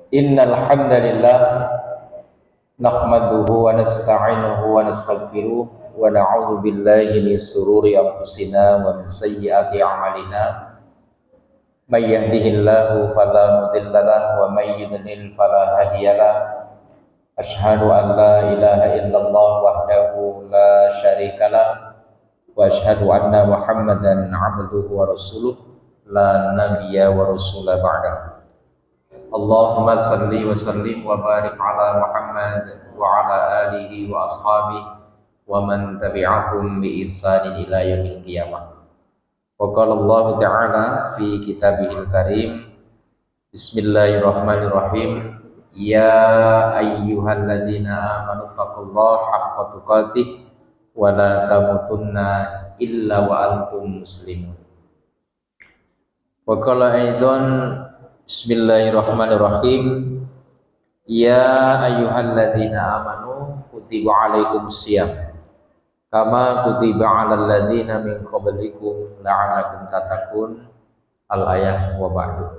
Innal hamdalillah nahmaduhu wa nasta'inuhu wa nastaghfiruh wa na'udzu billahi min sururi anfusina wa min sayyiati a'malina. May yahdihillahu fala mudhillalah wa may yudlil fala hadiyalah. Asyhadu an la ilaha illallah wahdahu la syarikalah wa asyhadu anna Muhammadan 'abduhu wa rasuluh la nabiyya wa rasula ba'dahu. Allahumma salli wa sallim wa barik ala Muhammad wa ala alihi wa ashabihi wa man tabi'ahum bi ihsanin ila yaumil qiyamah. Wa qala Allah ta'ala fi kitabihil karim, bismillahirrahmanirrahim, ya ayyuhalladzina amanu taqullaha haqqa tuqatih wa la tamutunna illa wa antum muslimun. Wa qala aidan, bismillahirrahmanirrahim, ya ayyuhalladzina amanu kutiba alaikumusiyam kama kutiba alal ladzina min qablikum la'allakum tattaqun. Al-ayah wa ba'du.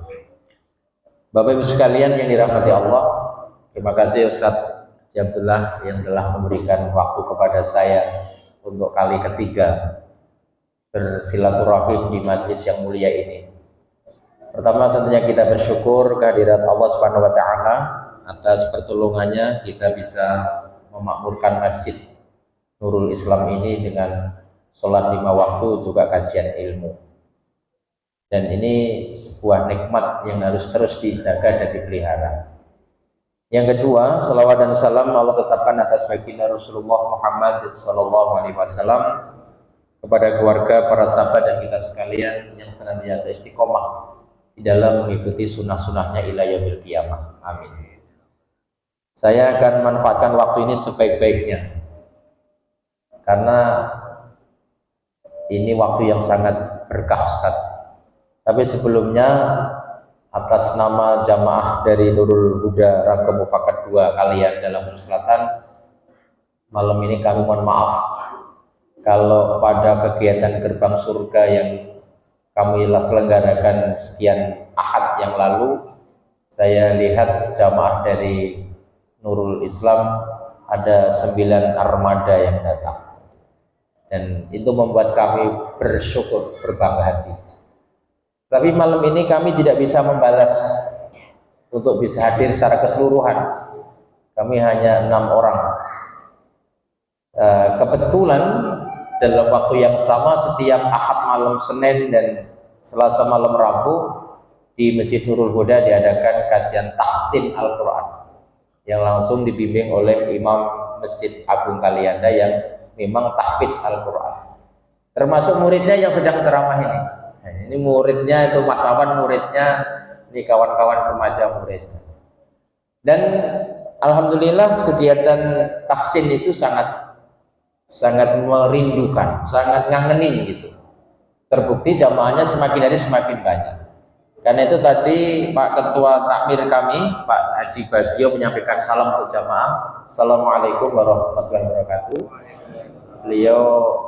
Bapak Ibu sekalian yang dirahmati Allah, terima kasih Ustaz Abdullah yang telah memberikan waktu kepada saya untuk kali ketiga bersilaturahim di majlis yang mulia ini. Pertama tentunya kita bersyukur kehadirat Allah Subhanahu wa taala atas pertolongannya kita bisa memakmurkan Masjid Nurul Islam ini dengan sholat 5 waktu juga kajian ilmu. Dan ini sebuah nikmat yang harus terus dijaga dan dipelihara. Yang kedua, salawat dan salam Allah tetapkan atas baginda Rasulullah Muhammad SAW kepada keluarga, para sahabat dan kita sekalian yang senantiasa istiqomah di dalam mengikuti sunnah-sunnahnya ila yaumil qiyamah. Amin. Saya akan manfaatkan waktu ini sebaik-baiknya karena ini waktu yang sangat berkah, Ustaz. Tapi sebelumnya atas nama jamaah dari Nurul Huda Rangka Mufakat 2 kalian dalam Selatan, malam ini kami mohon maaf kalau pada kegiatan gerbang surga yang kami selenggarakan sekian Ahad yang lalu, saya lihat jamaah dari Nurul Islam ada 9 armada yang datang, dan itu membuat kami bersyukur, berbangga hati. Tapi malam ini kami tidak bisa membalas untuk bisa hadir secara keseluruhan. Kami hanya 6 orang. Kebetulan dalam waktu yang sama setiap Ahad malam Senin dan Selasa malam Rabu di Masjid Nurul Huda diadakan kajian tahsin Al-Quran yang langsung dibimbing oleh Imam Masjid Agung Kalianda yang memang tahfiz Al-Quran, termasuk muridnya yang sedang ceramah ini. Nah, ini muridnya itu Mas Wawan, muridnya ini kawan-kawan remaja muridnya. Dan alhamdulillah kegiatan tahsin itu sangat merindukan, sangat ngangenin gitu. Terbukti jamaahnya semakin hari semakin banyak. Karena itu tadi Pak Ketua Takmir kami, Pak Haji Bagio, menyampaikan salam untuk jamaah. Assalamualaikum warahmatullahi wabarakatuh. Beliau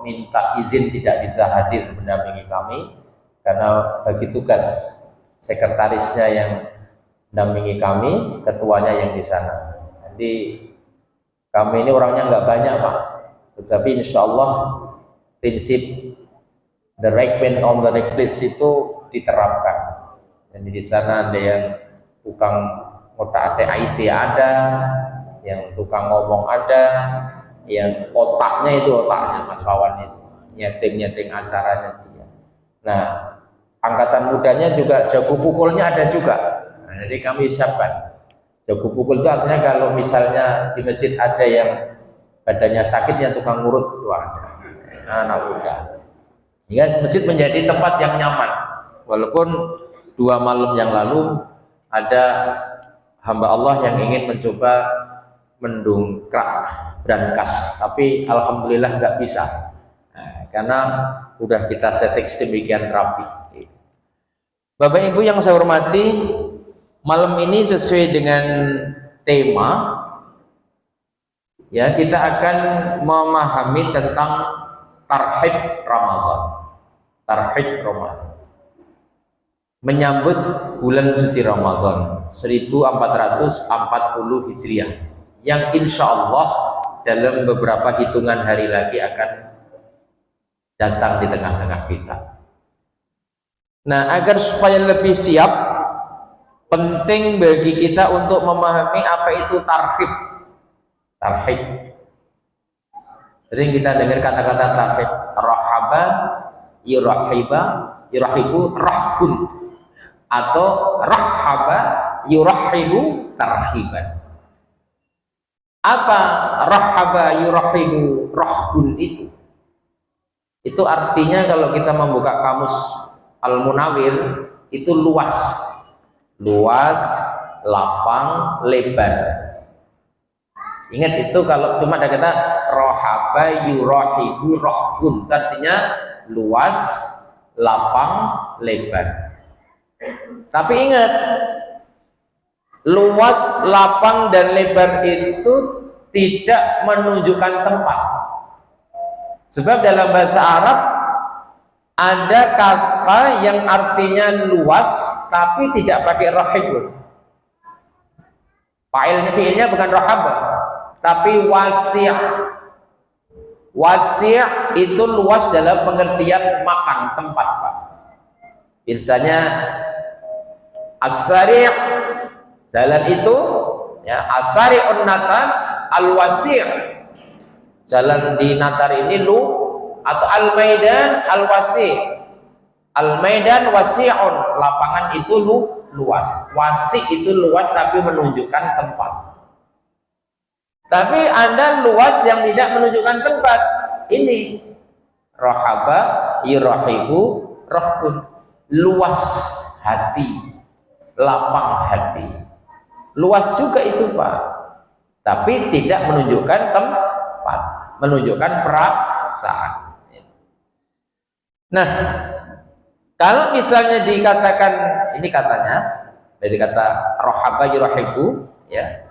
minta izin tidak bisa hadir mendampingi kami karena bagi tugas sekretarisnya yang mendampingi kami, ketuanya yang di sana. Jadi kami ini orangnya nggak banyak, Pak. Tetapi insya Allah prinsip the right man on the right place itu diterapkan. Dan di sana ada yang tukang ngotak-atik IT ada, yang tukang ngomong ada, yang otaknya Mas Wawan itu nyeting acaranya dia. Nah, angkatan mudanya juga jago pukulnya ada juga. Nah, jadi kami siapkan jago pukul itu artinya kalau misalnya di masjid ada yang badannya sakit, yang tukang ngurut itu ada, anak muda. Hingga masjid menjadi tempat yang nyaman. Walaupun 2 malam yang lalu ada hamba Allah yang ingin mencoba mendongkrak brankas, tapi alhamdulillah nggak bisa. Nah, karena udah kita setting sedemikian rapi. Bapak Ibu yang saya hormati, malam ini sesuai dengan tema, ya, kita akan memahami tentang tarhib Ramadan. menyambut bulan suci Ramadan 1440 Hijriah yang insya Allah dalam beberapa hitungan hari lagi akan datang di tengah-tengah kita. Nah, agar supaya lebih siap, penting bagi kita untuk memahami apa itu tarhib. Tarhib. Sering kita dengar kata-kata tarhib. Rahaba, yurahiba, yurahibu, rahbun. Atau rahaba, yurahibu, tarhiban. Apa rahaba, yurahibu, rahbun itu? Itu artinya kalau kita membuka kamus Al-Munawir, itu luas. Luas, lapang, lebar. Ingat itu kalau cuma ada kata rohaba yurahibu rohbun, artinya luas, lapang, lebar. Tapi ingat, luas, lapang, dan lebar itu tidak menunjukkan tempat. Sebab dalam bahasa Arab ada kata yang artinya luas tapi tidak pakai rahibun. Fi'ilnya bukan rahaba, tapi wasi'. Wasi' itu luas dalam pengertian makan, tempat, Pak. Biasanya as-sari' jalan itu, ya, as-sari'un natar, al-wasi'. Jalan di Natar ini atau al-maidan al-wasi'. Al-maidan wasi'un, lapangan itu luas. Wasi' itu luas tapi menunjukkan tempat. Tapi Anda luas yang tidak menunjukkan tempat. Ini rahaba yurahibu rahbun, luas hati, lapang hati. Luas juga itu, Pak. Tapi tidak menunjukkan tempat, menunjukkan perasaan. Nah, kalau misalnya dikatakan, ini katanya dari kata rahaba yurahibu, ya.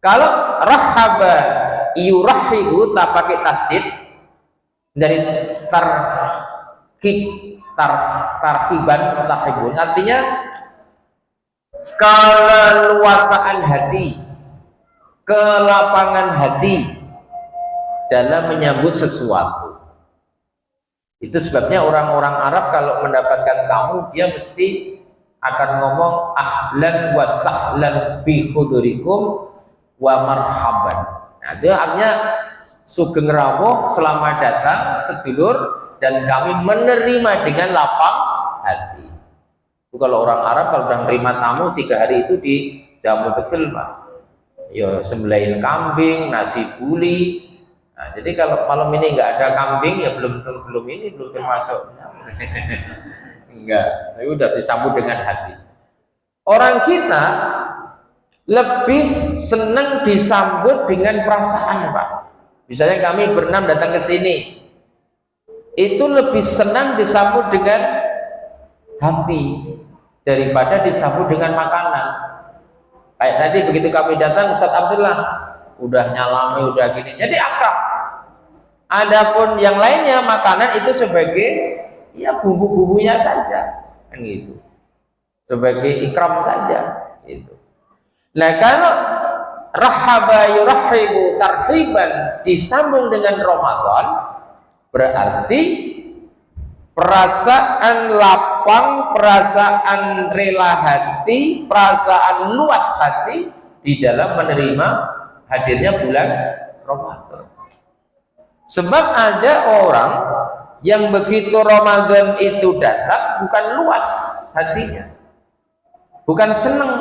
Kalau rahaba yurahibu tak pakai tasdid, dari tarhiban tarhibun, artinya keleluasaan hati, kelapangan hati dalam menyambut sesuatu. Itu sebabnya orang-orang Arab kalau mendapatkan tamu, dia mesti akan ngomong ahlan wa sahlan bi hudurikum wa marhaban. Nah, itu artinya sugeng rawuh, selamat datang sedulur, dan kami menerima dengan lapang hati. Itu kalau orang Arab kalau udah menerima tamu 3 hari itu dijamu betul, Pak. Ya sembelih kambing, nasi buli. Nah, jadi kalau malam ini nggak ada kambing, ya belum termasuk. Enggak, tapi udah disambut dengan hati. Orang kita lebih senang disambut dengan perasaan, Pak. Misalnya kami berenam datang ke sini, itu lebih senang disambut dengan hati daripada disambut dengan makanan. Kayak tadi begitu kami datang, Ustadz Abdullah udah nyalami, udah gini, jadi akrab. Adapun yang lainnya, makanan itu sebagai ya bumbu-bumbunya saja, kan gitu, sebagai ikram saja, gitu. Nah, kalau rahaba yurahibu tarhiban disambung dengan Ramadan, berarti perasaan lapang, perasaan rela hati, perasaan luas hati di dalam menerima hadirnya bulan Ramadan. Sebab ada orang yang begitu Ramadan itu datang bukan luas hatinya, bukan senang.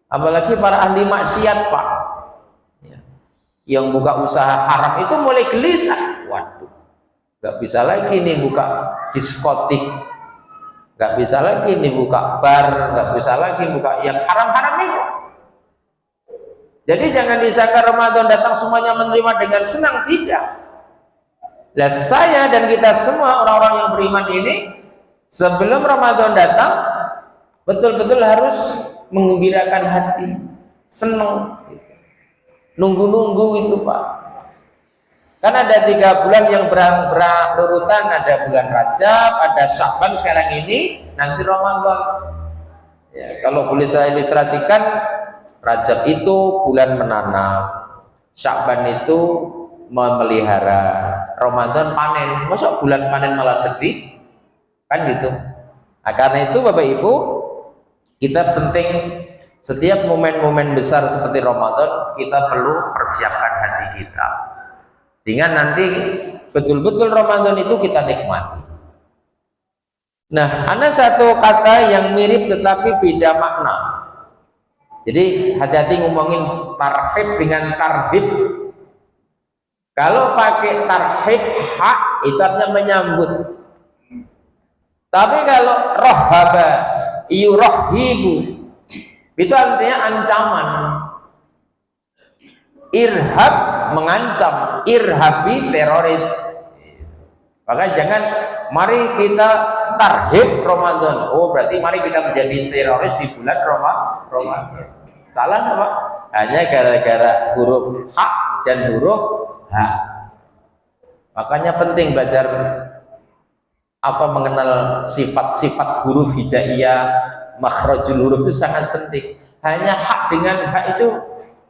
Apalagi para ahli maksiat, Pak, ya, yang buka usaha haram itu mulai gelisah. Waduh, nggak bisa lagi nih buka diskotik, nggak bisa lagi nih buka bar, nggak bisa lagi buka yang haram-haram itu. Jadi jangan disangka Ramadan datang semuanya menerima dengan senang, tidak. Nah, saya dan kita semua orang-orang yang beriman ini sebelum Ramadan datang betul-betul harus menggembirakan hati, senang, nunggu-nunggu itu, Pak. Kan ada 3 bulan yang berurutan, ada bulan Rajab, ada Sya'ban sekarang ini, nanti Ramadan. Ya, kalau boleh saya ilustrasikan, Rajab itu bulan menanam, Sya'ban itu memelihara, Ramadan panen. Masa bulan panen malah sedih? Kan gitu. Nah, karena itu Bapak Ibu, kita penting setiap momen-momen besar seperti Ramadan, kita perlu persiapkan hati kita. Sehingga nanti betul-betul Ramadan itu kita nikmati. Nah, ada satu kata yang mirip tetapi beda makna. Jadi hati-hati ngomongin tarhib dengan tarhib. Kalau pakai tarhib hak itu artinya menyambut. Tapi kalau rohaba yurhibu itu artinya ancaman. Irhab mengancam, irhabi teroris. Maka jangan mari kita tarhib Ramadan. Oh, berarti mari kita menjadi teroris di bulan Ramadan. Salah apa? Hanya gara-gara huruf hak dan huruf ha. Makanya penting belajar apa mengenal sifat-sifat huruf hijaiyah, makhrajul huruf itu sangat penting. Hanya hak dengan hak itu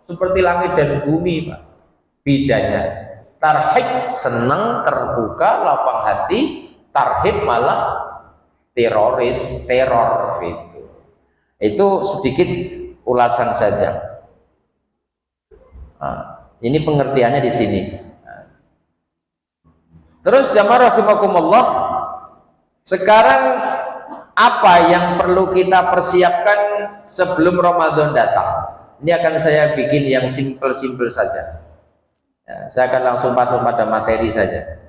seperti langit dan bumi, Pak. Bedanya tarhib senang, terbuka, lapang hati, tarhib malah teroris, teror gitu. Itu sedikit ulasan saja. Nah, ini pengertiannya di sini. Terus jamaah rahimakumullah, sekarang apa yang perlu kita persiapkan sebelum Ramadan datang? Ini akan saya bikin yang simpel-simpel saja. Ya, saya akan langsung masuk pada materi saja.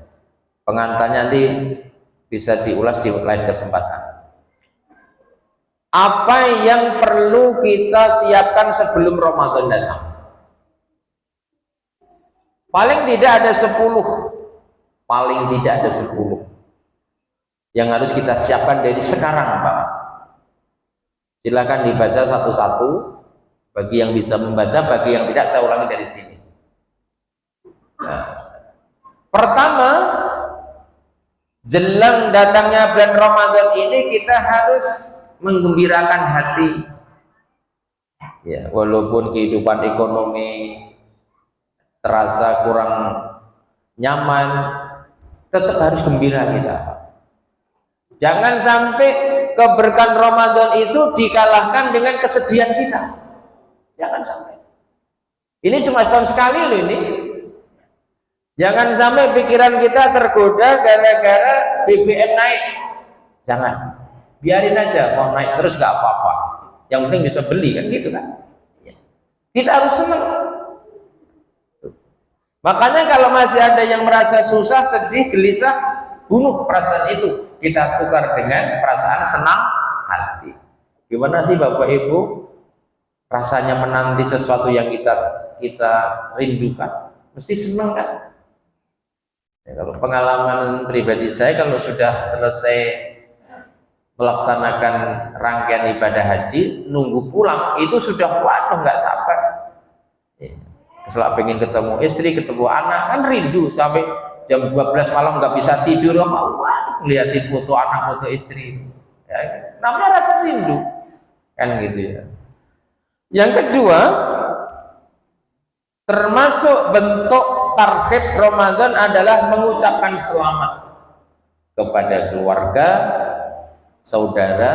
Pengantarnya nanti bisa diulas di lain kesempatan. Apa yang perlu kita siapkan sebelum Ramadan datang? Paling tidak ada 10. Paling tidak ada 10 yang harus kita siapkan dari sekarang, Pak. Silakan dibaca satu-satu. Bagi yang bisa membaca, bagi yang tidak, saya ulangi dari sini. Nah, pertama, jelang datangnya bulan Ramadan ini kita harus menggembirakan hati. Ya, walaupun kehidupan ekonomi terasa kurang nyaman, tetap harus gembira kita. Jangan sampai keberkahan Ramadan itu dikalahkan dengan kesedihan kita. Jangan sampai. Ini cuma setahun sekali loh ini. Jangan sampai pikiran kita tergoda gara-gara BBM naik. Jangan. Biarin aja, mau naik terus gak apa-apa. Yang penting bisa beli kan gitu kan. Kita harus senang. Makanya kalau masih ada yang merasa susah, sedih, gelisah, bunuh perasaan itu. Kita tukar dengan perasaan senang hati. Gimana sih Bapak Ibu? Rasanya menanti sesuatu yang kita rindukan, mesti senang kan? Ya, kalau pengalaman pribadi saya, kalau sudah selesai melaksanakan rangkaian ibadah haji, nunggu pulang itu sudah waduh nggak sabar. Ya, setelah pengen ketemu istri, ketemu anak, kan rindu sampai jam 12 malam nggak bisa tidur, wah ngeliatin foto anak, foto istri. Ya, namanya rasa rindu, kan gitu ya. Yang kedua, termasuk bentuk tarhib Ramadan adalah mengucapkan selamat kepada keluarga, saudara,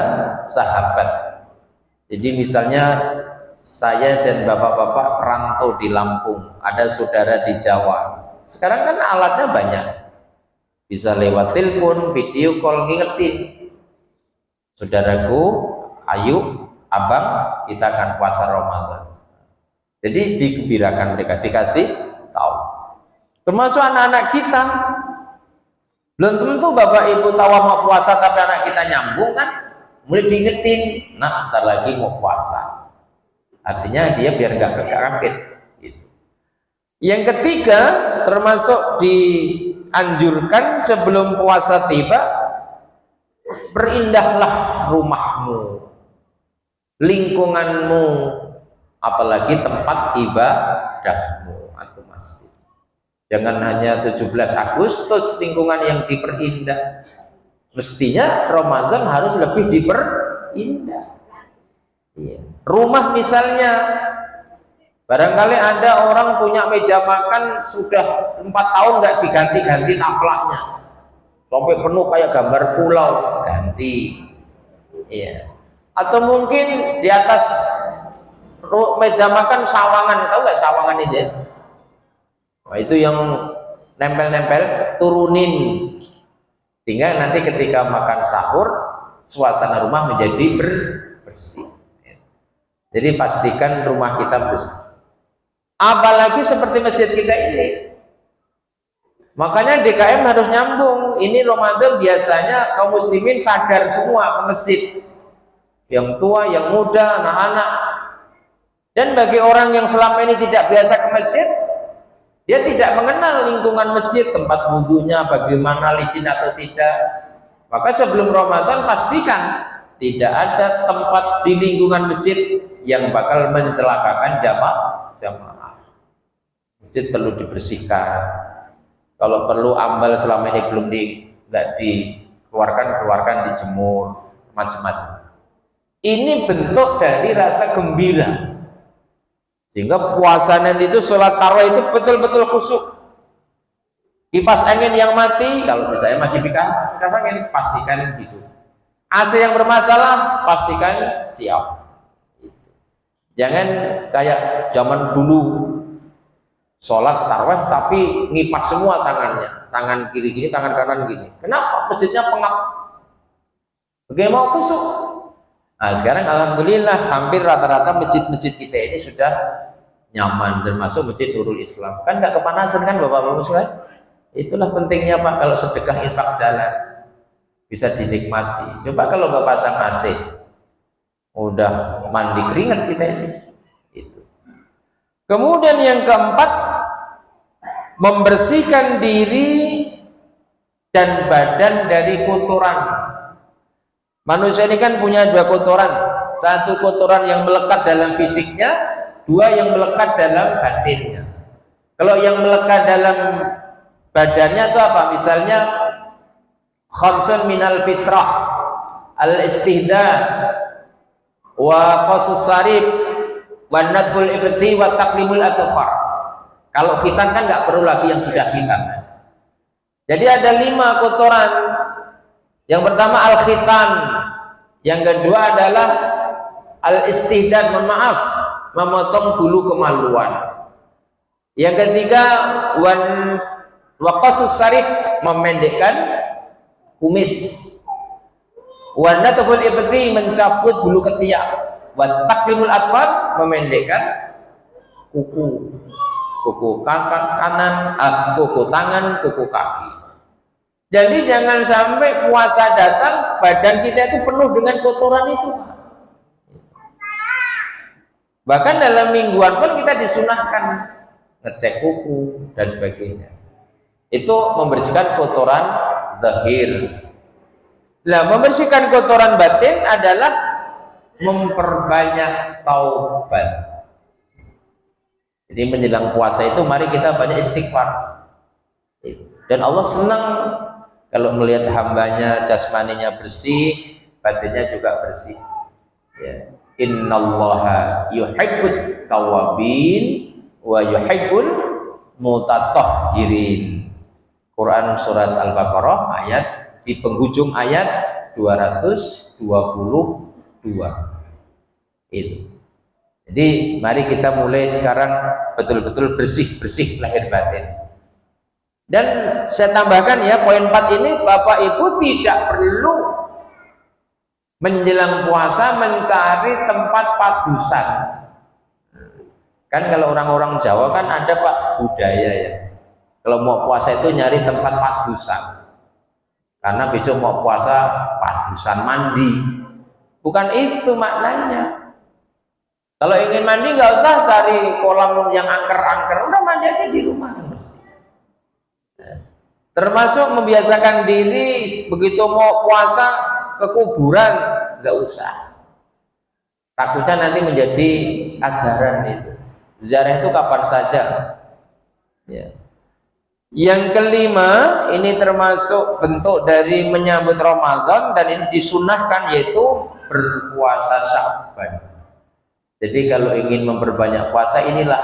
sahabat. Jadi misalnya saya dan bapak-bapak perantau di Lampung, ada saudara di Jawa. Sekarang kan alatnya banyak, bisa lewat telepon, video call, ngingetin saudaraku, ayo abang, kita akan puasa Ramadan. Jadi digembirakan mereka, dikasih tahu. Termasuk anak-anak kita. Belum tentu Bapak Ibu tahu mau puasa tapi anak kita nyambung kan, mulai diingetin, nah ntar lagi mau puasa. Artinya dia biar nggak kaget. Gitu. Yang ketiga, termasuk dianjurkan sebelum puasa tiba, berindahlah rumahmu, lingkunganmu, apalagi tempat ibadahmu atau masjid. Jangan hanya 17 Agustus lingkungan yang diperindah. Mestinya Ramadan harus lebih diperindah. Iya. Rumah misalnya, barangkali ada orang punya meja makan sudah 4 tahun nggak diganti-ganti taplaknya, sampai penuh kayak gambar pulau, ganti. Iya. Atau mungkin di atas meja makan sawangan, tahu nggak sawangan itu? Nah, itu yang nempel-nempel, turunin, sehingga nanti ketika makan sahur suasana rumah menjadi bersih. Jadi pastikan rumah kita bersih. Apalagi seperti masjid kita ini. Makanya DKM harus nyambung. Ini Ramadan biasanya kaum muslimin sadar semua ke masjid. Yang tua, yang muda, anak-anak. Dan bagi orang yang selama ini tidak biasa ke masjid, dia tidak mengenal lingkungan masjid, tempat wudhunya, bagaimana licin atau tidak. Maka sebelum Ramadan pastikan tidak ada tempat di lingkungan masjid yang bakal mencelakakan jamaah. Masjid perlu dibersihkan. Kalau perlu ambal selama ini belum nggak keluarkan dijemur, macam-macam. Ini bentuk dari rasa gembira. Sehingga puasa nanti itu sholat tarawih itu betul-betul khusyuk. Kipas angin yang mati, kalau misalnya masih kipas angin, pastikan hidup. AC yang bermasalah, pastikan siap. Jangan kayak zaman dulu sholat tarawih tapi ngipas semua tangannya, tangan kiri gini, tangan kanan gini. Kenapa? Masjidnya pengap. Bagaimana mau khusyuk? Nah, sekarang alhamdulillah hampir rata-rata masjid-masjid kita ini sudah nyaman, termasuk Masjid Nurul Islam. Kan nggak kepanasan kan Bapak-Bapak sekalian? Itulah pentingnya Pak, kalau sedekah infak jalan bisa dinikmati. Coba kalau nggak pasang AC, udah mandi keringat kita ini. Itu. Kemudian yang keempat, membersihkan diri dan badan dari kotoran. Manusia ini kan punya 2 kotoran. Satu kotoran yang melekat dalam fisiknya, 2 yang melekat dalam batinnya. Kalau yang melekat dalam badannya itu apa? Misalnya khamsun minal fitrah, al-istihdad, wa qasus sarib, wa nadful ibti, wa taqlimul adfar. Kalau khitan kan nggak perlu lagi yang sudah khitan. Jadi ada 5 kotoran. Yang pertama al-khitan, yang kedua adalah al-istihdad, mohon memotong bulu kemaluan. Yang ketiga wa qasus sarib, memendekkan kumis. Wa natful ibti, mencabut bulu ketiak. Wa taqlimul adfar, memendekkan kuku kanan, kuku tangan, kuku kaki. Jadi jangan sampai puasa datang badan kita itu penuh dengan kotoran itu. Bahkan dalam mingguan pun kita disunahkan ngecek kuku dan sebagainya. Itu membersihkan kotoran zahir. Nah, membersihkan kotoran batin adalah memperbanyak taubat. Jadi menjelang puasa itu mari kita banyak istighfar. Dan Allah senang kalau melihat hambanya jasmaninya bersih, batinnya juga bersih. Ya. Innallaha yuhibbut tawabin wa yuhibbul mutatahhirin. Quran surat Al-Baqarah ayat di penghujung ayat 222. Itu. Jadi mari kita mulai sekarang betul-betul bersih lahir batin. Dan saya tambahkan ya, poin 4 ini Bapak Ibu tidak perlu menjelang puasa mencari tempat padusan. Kan kalau orang-orang Jawa kan ada Pak budaya ya, kalau mau puasa itu nyari tempat padusan, karena besok mau puasa padusan mandi. Bukan itu maknanya. Kalau ingin mandi nggak usah cari kolam yang angker-angker, udah mandi aja di rumah. Termasuk membiasakan diri begitu mau puasa ke kuburan, nggak usah. Takutnya nanti menjadi ajaran itu. Ziarah itu kapan saja. Ya. Yang kelima, ini termasuk bentuk dari menyambut Ramadan dan ini disunahkan, yaitu berpuasa Sya'ban. Jadi kalau ingin memperbanyak puasa, inilah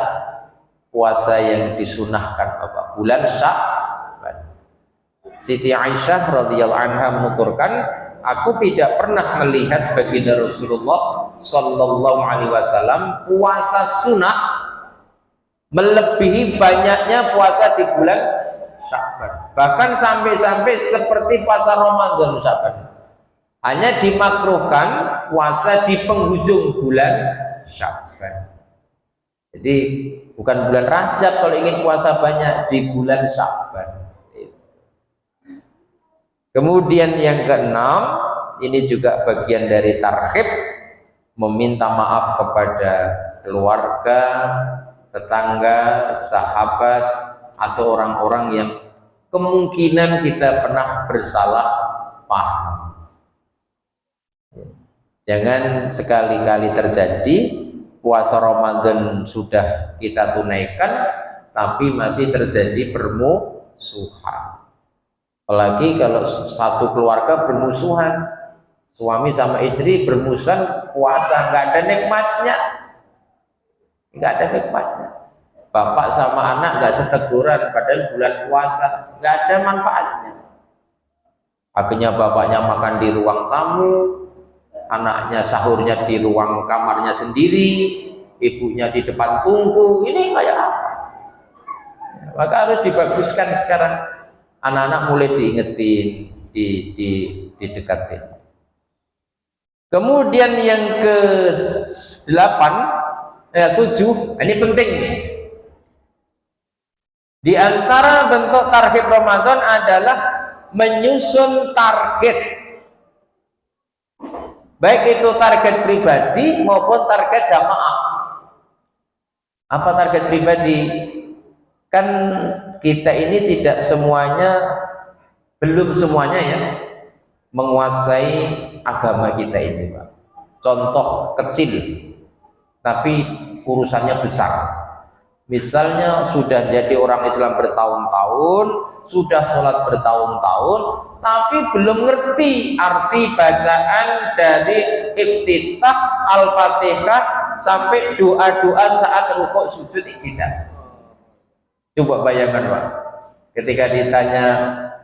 puasa yang disunahkan Bapak, bulan Sya'ban. Siti Aisyah radhiyallahu anha menuturkan, aku tidak pernah melihat baginda Rasulullah sallallahu alaihi wasallam puasa sunnah melebihi banyaknya puasa di bulan Sya'ban. Bahkan sampai-sampai seperti puasa Ramadan Sya'ban. Hanya dimakruhkan puasa di penghujung bulan Sya'ban. Jadi bukan bulan Rajab kalau ingin puasa banyak, di bulan Sya'ban. Kemudian yang keenam, ini juga bagian dari tarhib, meminta maaf kepada keluarga, tetangga, sahabat, atau orang-orang yang kemungkinan kita pernah bersalah paham. Jangan sekali-kali terjadi puasa Ramadan sudah kita tunaikan tapi masih terjadi permusuhan. Apalagi kalau satu keluarga bermusuhan, suami sama istri bermusuhan, puasa nggak ada nikmatnya, nggak ada nikmatnya. Bapak sama anak nggak seteguran padahal bulan puasa, nggak ada manfaatnya. Akhirnya bapaknya makan di ruang tamu, anaknya sahurnya di ruang kamarnya sendiri, ibunya di depan tungku. Ini kayak apa? Maka harus dibaguskan sekarang. Anak-anak mulai diingetin, didekatin. Kemudian yang ke-8, 7, ini penting nih. Di antara bentuk tarhib Ramadan adalah menyusun target. Baik itu target pribadi maupun target jamaah. Apa target pribadi? Kan kita ini tidak semuanya, belum semuanya ya, menguasai agama kita ini, Pak. Contoh kecil tapi urusannya besar. Misalnya sudah jadi orang Islam bertahun-tahun, sudah sholat bertahun-tahun, tapi belum ngerti arti bacaan dari iftitah Al-Fatihah sampai doa-doa saat rukuk sujud tidak. Coba bayangkan Pak, ketika ditanya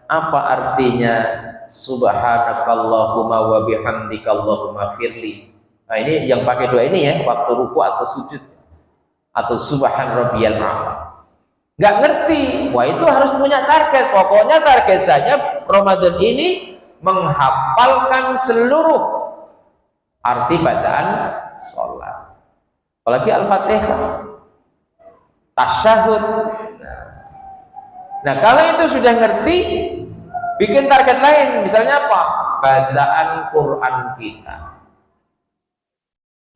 apa artinya subhanakallahumma wa bihamdika Allahumma firli. Nah ini yang pakai doa ini ya, waktu ruku atau sujud, atau subhan rabbiyal a'la. Nggak ngerti, wah itu harus punya target. Pokoknya target saya Ramadan ini menghafalkan seluruh arti bacaan sholat. Apalagi Al-Fatihah, tasyahud. Nah kalau itu sudah ngerti, bikin target lain, misalnya apa? Bacaan Quran kita.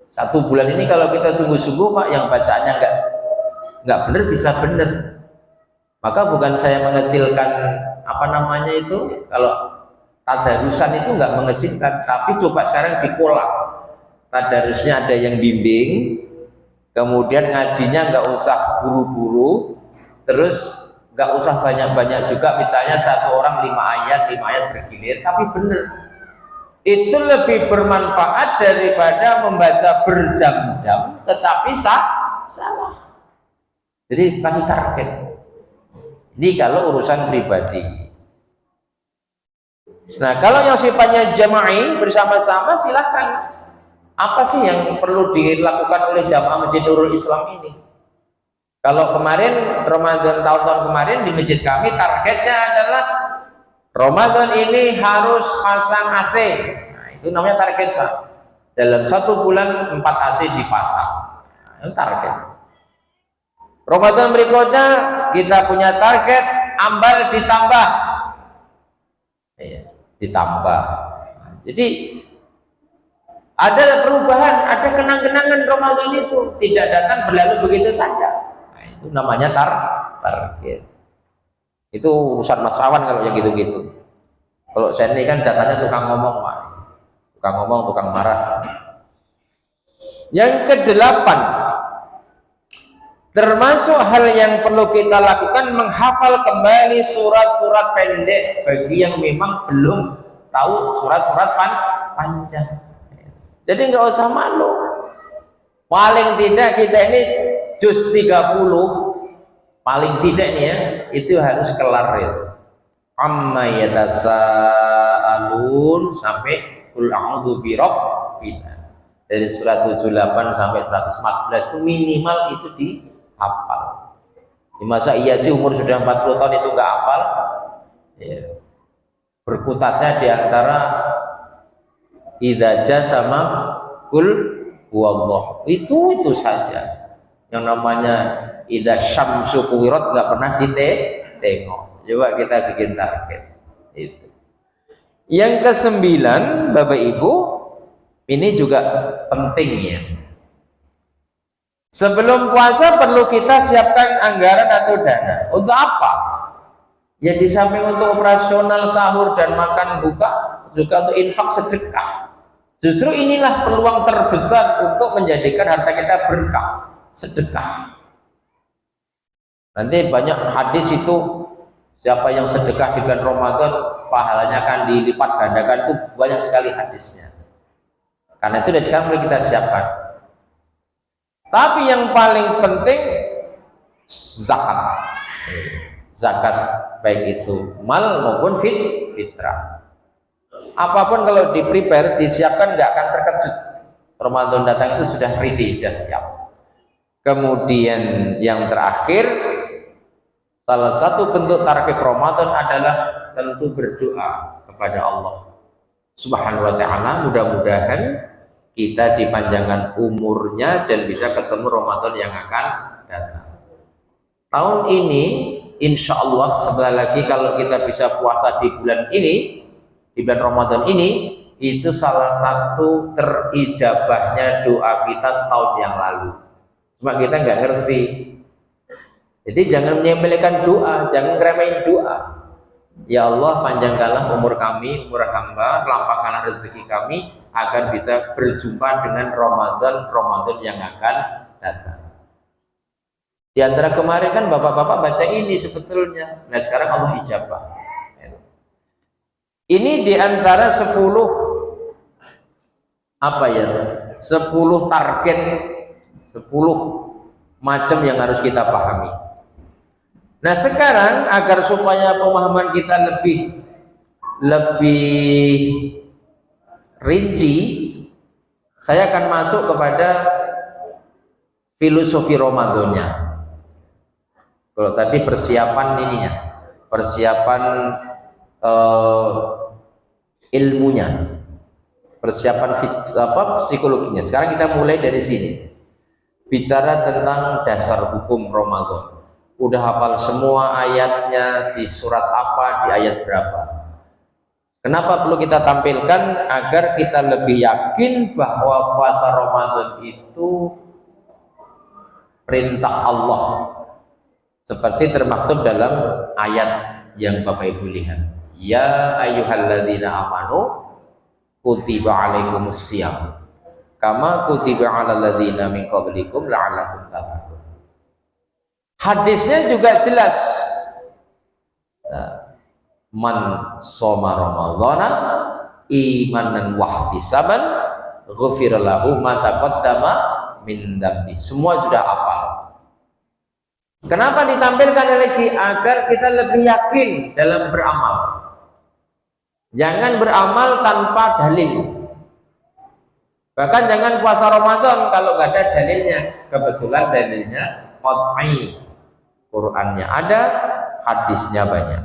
Satu bulan ini kalau kita sungguh-sungguh Pak, yang bacaannya nggak benar bisa benar. Maka bukan saya mengecilkan apa namanya itu, kalau tadarusan itu nggak mengecilkan, tapi coba sekarang dikolah. Tadarusnya ada yang bimbing, kemudian ngajinya nggak usah buru-buru, terus nggak usah banyak-banyak juga, misalnya satu orang 5 ayat bergilir, tapi benar. Itu lebih bermanfaat daripada membaca berjam-jam tetapi salah. Jadi kasih target. Ini kalau urusan pribadi. Nah kalau yang sifatnya jama'i bersama-sama, silahkan. Apa sih yang perlu dilakukan oleh jamaah Masjid Nurul Islam ini? Kalau kemarin Ramadan, tahun-tahun kemarin di masjid kami targetnya adalah Ramadan ini harus pasang AC. Nah, itu namanya target Pak. Dalam 1 bulan 4 AC dipasang. Nah, itu target. Ramadan berikutnya kita punya target ambal ditambah. Ditambah. Nah, jadi ada perubahan, ada kenang-kenangan Ramadan itu tidak datang berlalu begitu saja. Nah, itu namanya target. Itu urusan Mas Awan kalau yang gitu-gitu. Kalau saya ini kan jatahnya tukang ngomong Pak. Tukang ngomong, tukang marah. Yang ke-8, Termasuk hal yang perlu kita lakukan menghafal kembali surat-surat pendek bagi yang memang belum tahu surat-surat panjang. Jadi nggak usah malu. Paling tidak kita ini juz 30, paling tidak nih ya, itu harus kelar itu. Amma yatasaalun sampai qul a'udzu birabbin. Dari surat 78 sampai 114 itu minimal itu dihafal. Masa iya sih umur sudah 40 tahun itu nggak hafal? Ya. Berkutatnya di antara idza sama kul huwallah. Itu saja. Yang namanya idza syamsu kuwirat nggak pernah ditengok. Coba kita bikin target. Itu. Yang kesembilan, Bapak Ibu, ini juga penting ya. Sebelum puasa perlu kita siapkan anggaran atau dana. Untuk apa? Ya di samping untuk operasional sahur dan makan buka, juga untuk infak sedekah. Justru inilah peluang terbesar untuk menjadikan harta kita berkah, sedekah. Nanti banyak hadis itu, siapa yang sedekah di bulan Ramadan pahalanya akan dilipat gandakan, itu banyak sekali hadisnya. Karena itu dari sekarang mulai kita siapkan. Tapi yang paling penting zakat. Zakat baik itu mal maupun fitrah. Apapun kalau di prepare, disiapkan nggak akan terkejut. Ramadan datang itu sudah ready, sudah siap. Kemudian yang terakhir, salah satu bentuk target Ramadan adalah tentu berdoa kepada Allah Subhanahu wa ta'ala. Mudah-mudahan kita dipanjangkan umurnya dan bisa ketemu Ramadan yang akan datang. Tahun ini insya Allah sebentar lagi kalau kita bisa puasa di bulan ini, di bulan Ramadan ini, itu salah satu terijabahnya doa kita setahun yang lalu. Cuma kita nggak ngerti. Jadi jangan menyepelekan doa, jangan ngeremehin doa. Ya Allah, panjangkanlah umur kami, umur hamba, lampangkanlah rezeki kami agar bisa berjumpa dengan Ramadan yang akan datang. Di antara kemarin kan bapak-bapak baca ini sebetulnya. Nah sekarang Allah ijabah. Ini di antara 10 apa ya? 10 target, 10 macam yang harus kita pahami. Nah sekarang agar supaya pemahaman kita lebih rinci, saya akan masuk kepada filosofi Ramadannya. Kalau tadi persiapan ininya, persiapan ilmunya, persiapan psikologinya. Sekarang kita mulai dari sini, bicara tentang dasar hukum Ramadan. Udah hafal semua ayatnya, di surat apa, di ayat berapa. Kenapa perlu kita tampilkan? Agar kita lebih yakin bahwa puasa Ramadan itu perintah Allah, seperti termaktub dalam ayat yang Bapak Ibu lihat. Ya ayyuhalladzina amanu kutiba alaikumussyam kama kutiba alal ladzina min qablikum la'allakum tattaqun. Hadisnya juga jelas. Man shoma ramadhana imanan wahtisaban ghufira lahu ma taqaddama min dzambi. Semua sudah hafal. Kenapa ditampilkan lagi? Agar kita lebih yakin dalam beramal. Jangan beramal tanpa dalil. Bahkan jangan puasa Ramadan kalau nggak ada dalilnya. Kebetulan dalilnya qat'i. Qurannya ada, hadisnya banyak.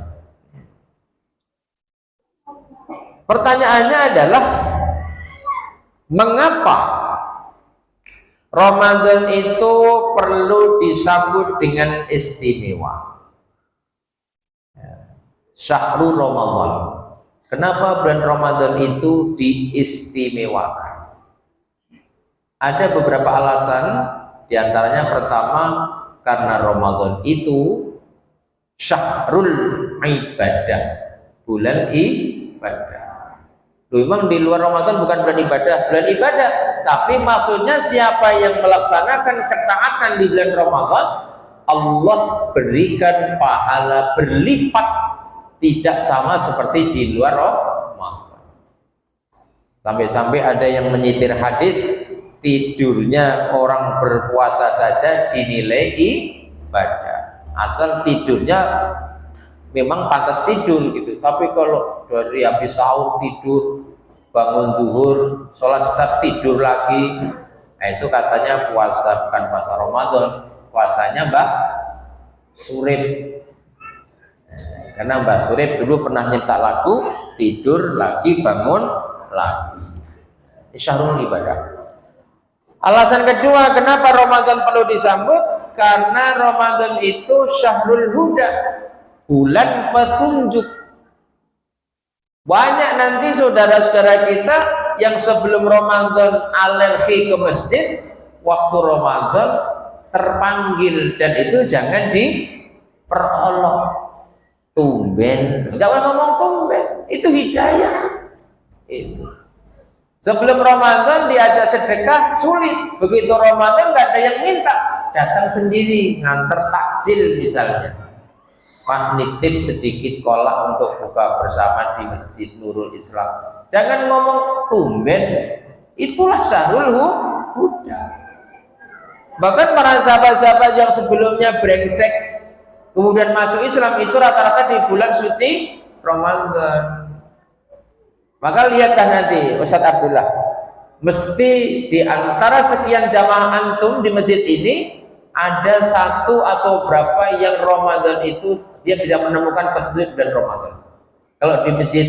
Pertanyaannya adalah, mengapa Ramadan itu perlu disambut dengan istimewa? Syahrul Ramadan. Kenapa bulan Ramadan itu diistimewakan? Ada beberapa alasan, diantaranya pertama, karena Ramadan itu syahrul ibadah, bulan ibadah. Memang di luar Ramadan bukan bulan ibadah, tapi maksudnya siapa yang melaksanakan ketaatan di bulan Ramadan, Allah berikan pahala berlipat, tidak sama seperti di luar Ramadan. Sampai-sampai ada yang menyitir hadis, tidurnya orang berpuasa saja dinilai ibadah, asal tidurnya memang pantas tidur gitu. Tapi kalau dari habis sahur tidur, bangun zuhur, sholat tetap tidur lagi, nah itu katanya puasa bukan puasa Ramadan, puasanya Mbak Surip. Karena Mbak Surip dulu pernah nyetak lagu tidur lagi bangun lagi. Syahrul ibadah. Alasan kedua kenapa Ramadan perlu disambut, karena Ramadan itu syahrul huda, bulan petunjuk. Banyak nanti saudara-saudara kita yang sebelum Ramadan alergi ke masjid, waktu Ramadan terpanggil, dan itu jangan diperolok. Tumben, nggak usah ngomong tumben, itu hidayah. Itu sebelum Ramadan diajak sedekah sulit, begitu Ramadan nggak ada yang minta, datang sendiri nganter takjil misalnya. Pak nitip sedikit kolak untuk buka bersama di Masjid Nurul Islam. Jangan ngomong tumben, itulah syahrul huda. Bahkan para sahabat-sahabat yang sebelumnya brengsek kemudian masuk Islam itu rata-rata di bulan suci Ramadan. Maka lihatlah nanti Ustadz Abdullah, mesti di antara sekian jamaah antum di masjid ini ada satu atau berapa yang Ramadan itu dia bisa menemukan petunjuk dan Ramadan. Kalau di masjid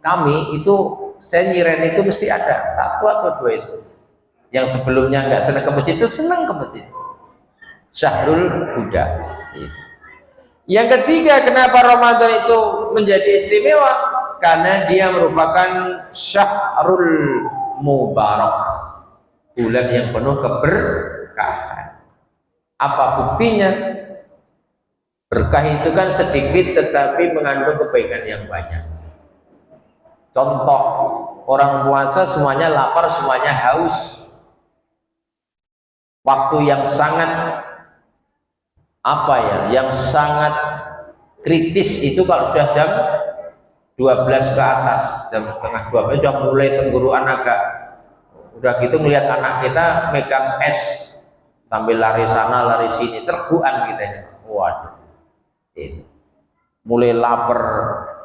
kami itu saya nyiren itu mesti ada satu atau dua itu. Yang sebelumnya nggak senang ke masjid itu senang ke masjid. Syahrul huda. Yang ketiga kenapa Ramadan itu menjadi istimewa? Karena dia merupakan syahrul mubarak, bulan yang penuh keberkahan. Apa buktinya? Berkah itu kan sedikit tetapi mengandung kebaikan yang banyak. Contoh, orang puasa semuanya lapar, semuanya haus. Waktu yang sangat yang sangat kritis itu kalau sudah jam 12 ke atas, jam setengah 12 sudah mulai tengguruan agak, udah gitu melihat anak kita megang es sambil lari sana lari sini, cerguan kita ini. Waduh, ini mulai lapar,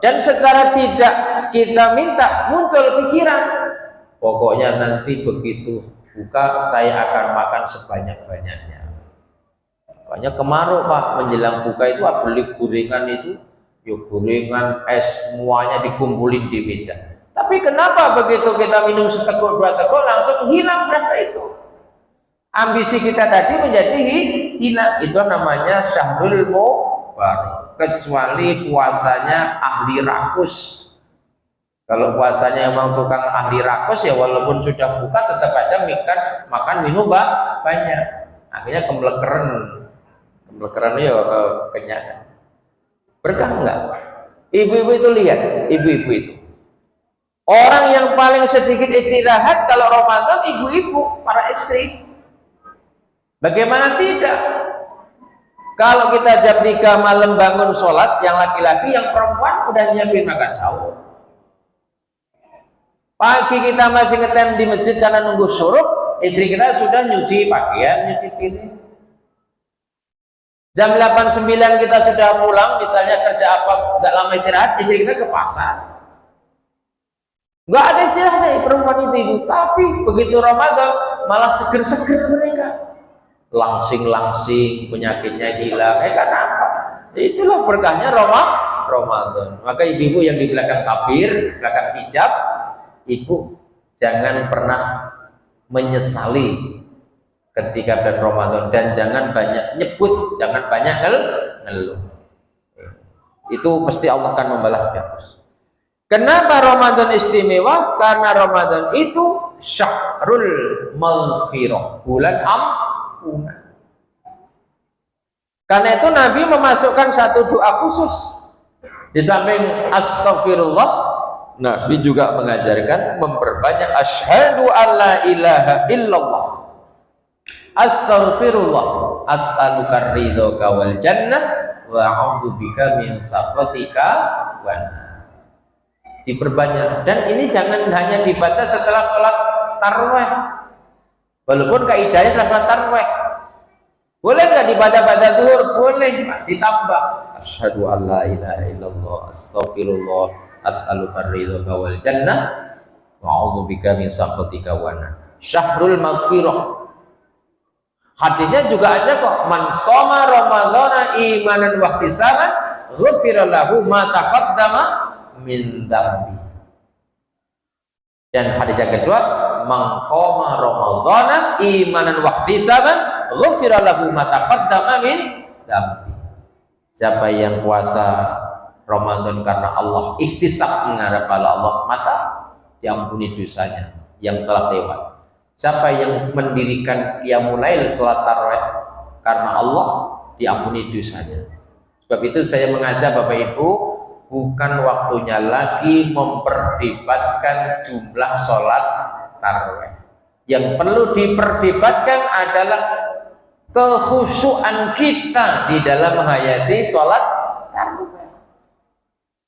dan secara tidak kita minta muncul pikiran, pokoknya nanti begitu buka saya akan makan sebanyak-banyaknya. Makanya kemarau Pak, menjelang buka itu beli gorengan itu, yuk gorengan, es, semuanya dikumpulin di meja. Tapi kenapa begitu kita minum seteguk dua teguk langsung hilang berapa itu? Ambisi kita tadi menjadi hilang. Itu namanya syahrul mubarak. Kecuali puasanya ahli rakus. Kalau puasanya emang tukang ahli rakus ya walaupun sudah buka tetap aja makan minum banyak. Akhirnya kemblekeran ya kekenyangan. Berkah enggak? Ibu-ibu itu lihat, ibu-ibu itu orang yang paling sedikit istirahat kalau Ramadan, ibu-ibu, para istri. Bagaimana tidak? Kalau kita jam 3 malam bangun sholat, yang laki-laki, yang perempuan udah nyiapin makan sahur. Pagi kita masih ngetem di masjid karena nunggu syuruk, istri kita sudah nyuci pakaian, nyuci piring. Jam 8-9 kita sudah pulang, misalnya kerja apa, nggak lama istirahat, istri kita ke pasar. Nggak ada istilahnya perempuan itu ibu, tapi begitu Ramadan malah seger-seger mereka, langsing-langsing, penyakitnya hilang. Karena apa? Itulah berkahnya Ramadan. Maka ibu-ibu yang di belakang tabir, belakang hijab, ibu jangan pernah menyesali ketika bulan Ramadan, dan jangan banyak nyebut, jangan banyak ngeluh. Itu pasti Allah akan membalas bagus. Kenapa Ramadan istimewa? Karena Ramadan itu syahrul maghfirah, bulan ampunan. Karena itu Nabi memasukkan satu doa khusus di samping astagfirullah, Nabi juga mengajarkan memperbanyak asyhadu alla ilaha illallah, astaghfirullah, as'aluka ridhoka wal jannah wa a'udzubika min sakhatika wan nar. Diperbanyak, dan ini jangan hanya dibaca setelah sholat tarawih, walaupun kaidahnya adalah sholat tarawih. Boleh nggak dibaca pada zuhur? Boleh, ditambah asyhadu alla ilaha illallah, astaghfirullah, as'aluka ridhoka wal jannah wa a'udzubika min sakhatika wan nar. Syahrul maghfirah. Hadisnya juga ada kok, man shoma ramadhana imanan wa ihtisaban ghufira lahu ma taqaddama min dzambi. Dan hadis yang kedua, man qama ramadhana imanan wa ihtisaban ghufira lahu ma taqaddama min dzambi. Siapa yang puasa Ramadan karena Allah, ihtisab mengharap pada Allah semata, diampuni dosanya yang telah lewat. Siapa yang mendirikan qiyamul lail, salat tarawih karena Allah, diampuni dosanya. Sebab itu saya mengajak Bapak Ibu, bukan waktunya lagi memperdebatkan jumlah salat tarawih. Yang perlu diperdebatkan adalah kekhusyuan kita di dalam menghayati salat tarawih.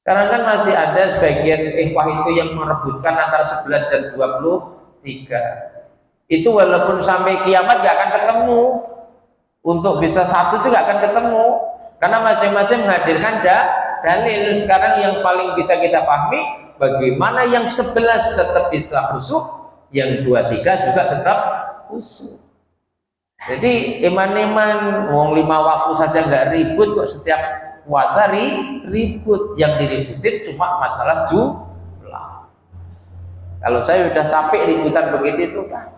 Karena kan masih ada sebagian ikhwah itu yang merebutkan antara 11 dan 23. Itu walaupun sampai kiamat gak akan ketemu. Untuk bisa satu itu gak akan ketemu, karena masing-masing menghadirkan dalil. Sekarang yang paling bisa kita pahami, bagaimana yang 11 tetap bisa khusyuk, yang 23 juga tetap khusyuk. Jadi iman-iman wong 5 waktu saja nggak ribut kok, setiap puasa ribut. Yang diributin cuma masalah jumlah. Kalau saya udah capek ributan begitu itu kan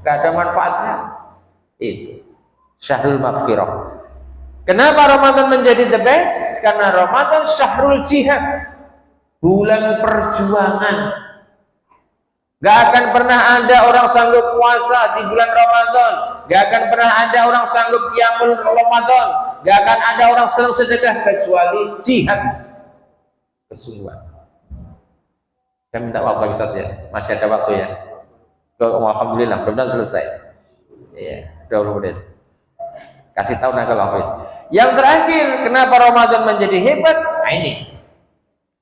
nggak ada manfaatnya. Itu syahrul maghfirah. Kenapa Ramadan menjadi the best? Karena Ramadan syahrul jihad, bulan perjuangan. Gak akan pernah ada orang sanggup puasa di bulan Ramadan, gak akan pernah ada orang sanggup qiyamul Ramadan, gak akan ada orang senang sedekah kecuali jihad kesungguhan. Saya minta waktu Ustaz ya, masih ada waktu ya. Alhamdulillah, belum selesai. Iya, 20 menit. Kasih tahu nakal apa. Yang terakhir, kenapa Ramadan menjadi hebat? Nah ini,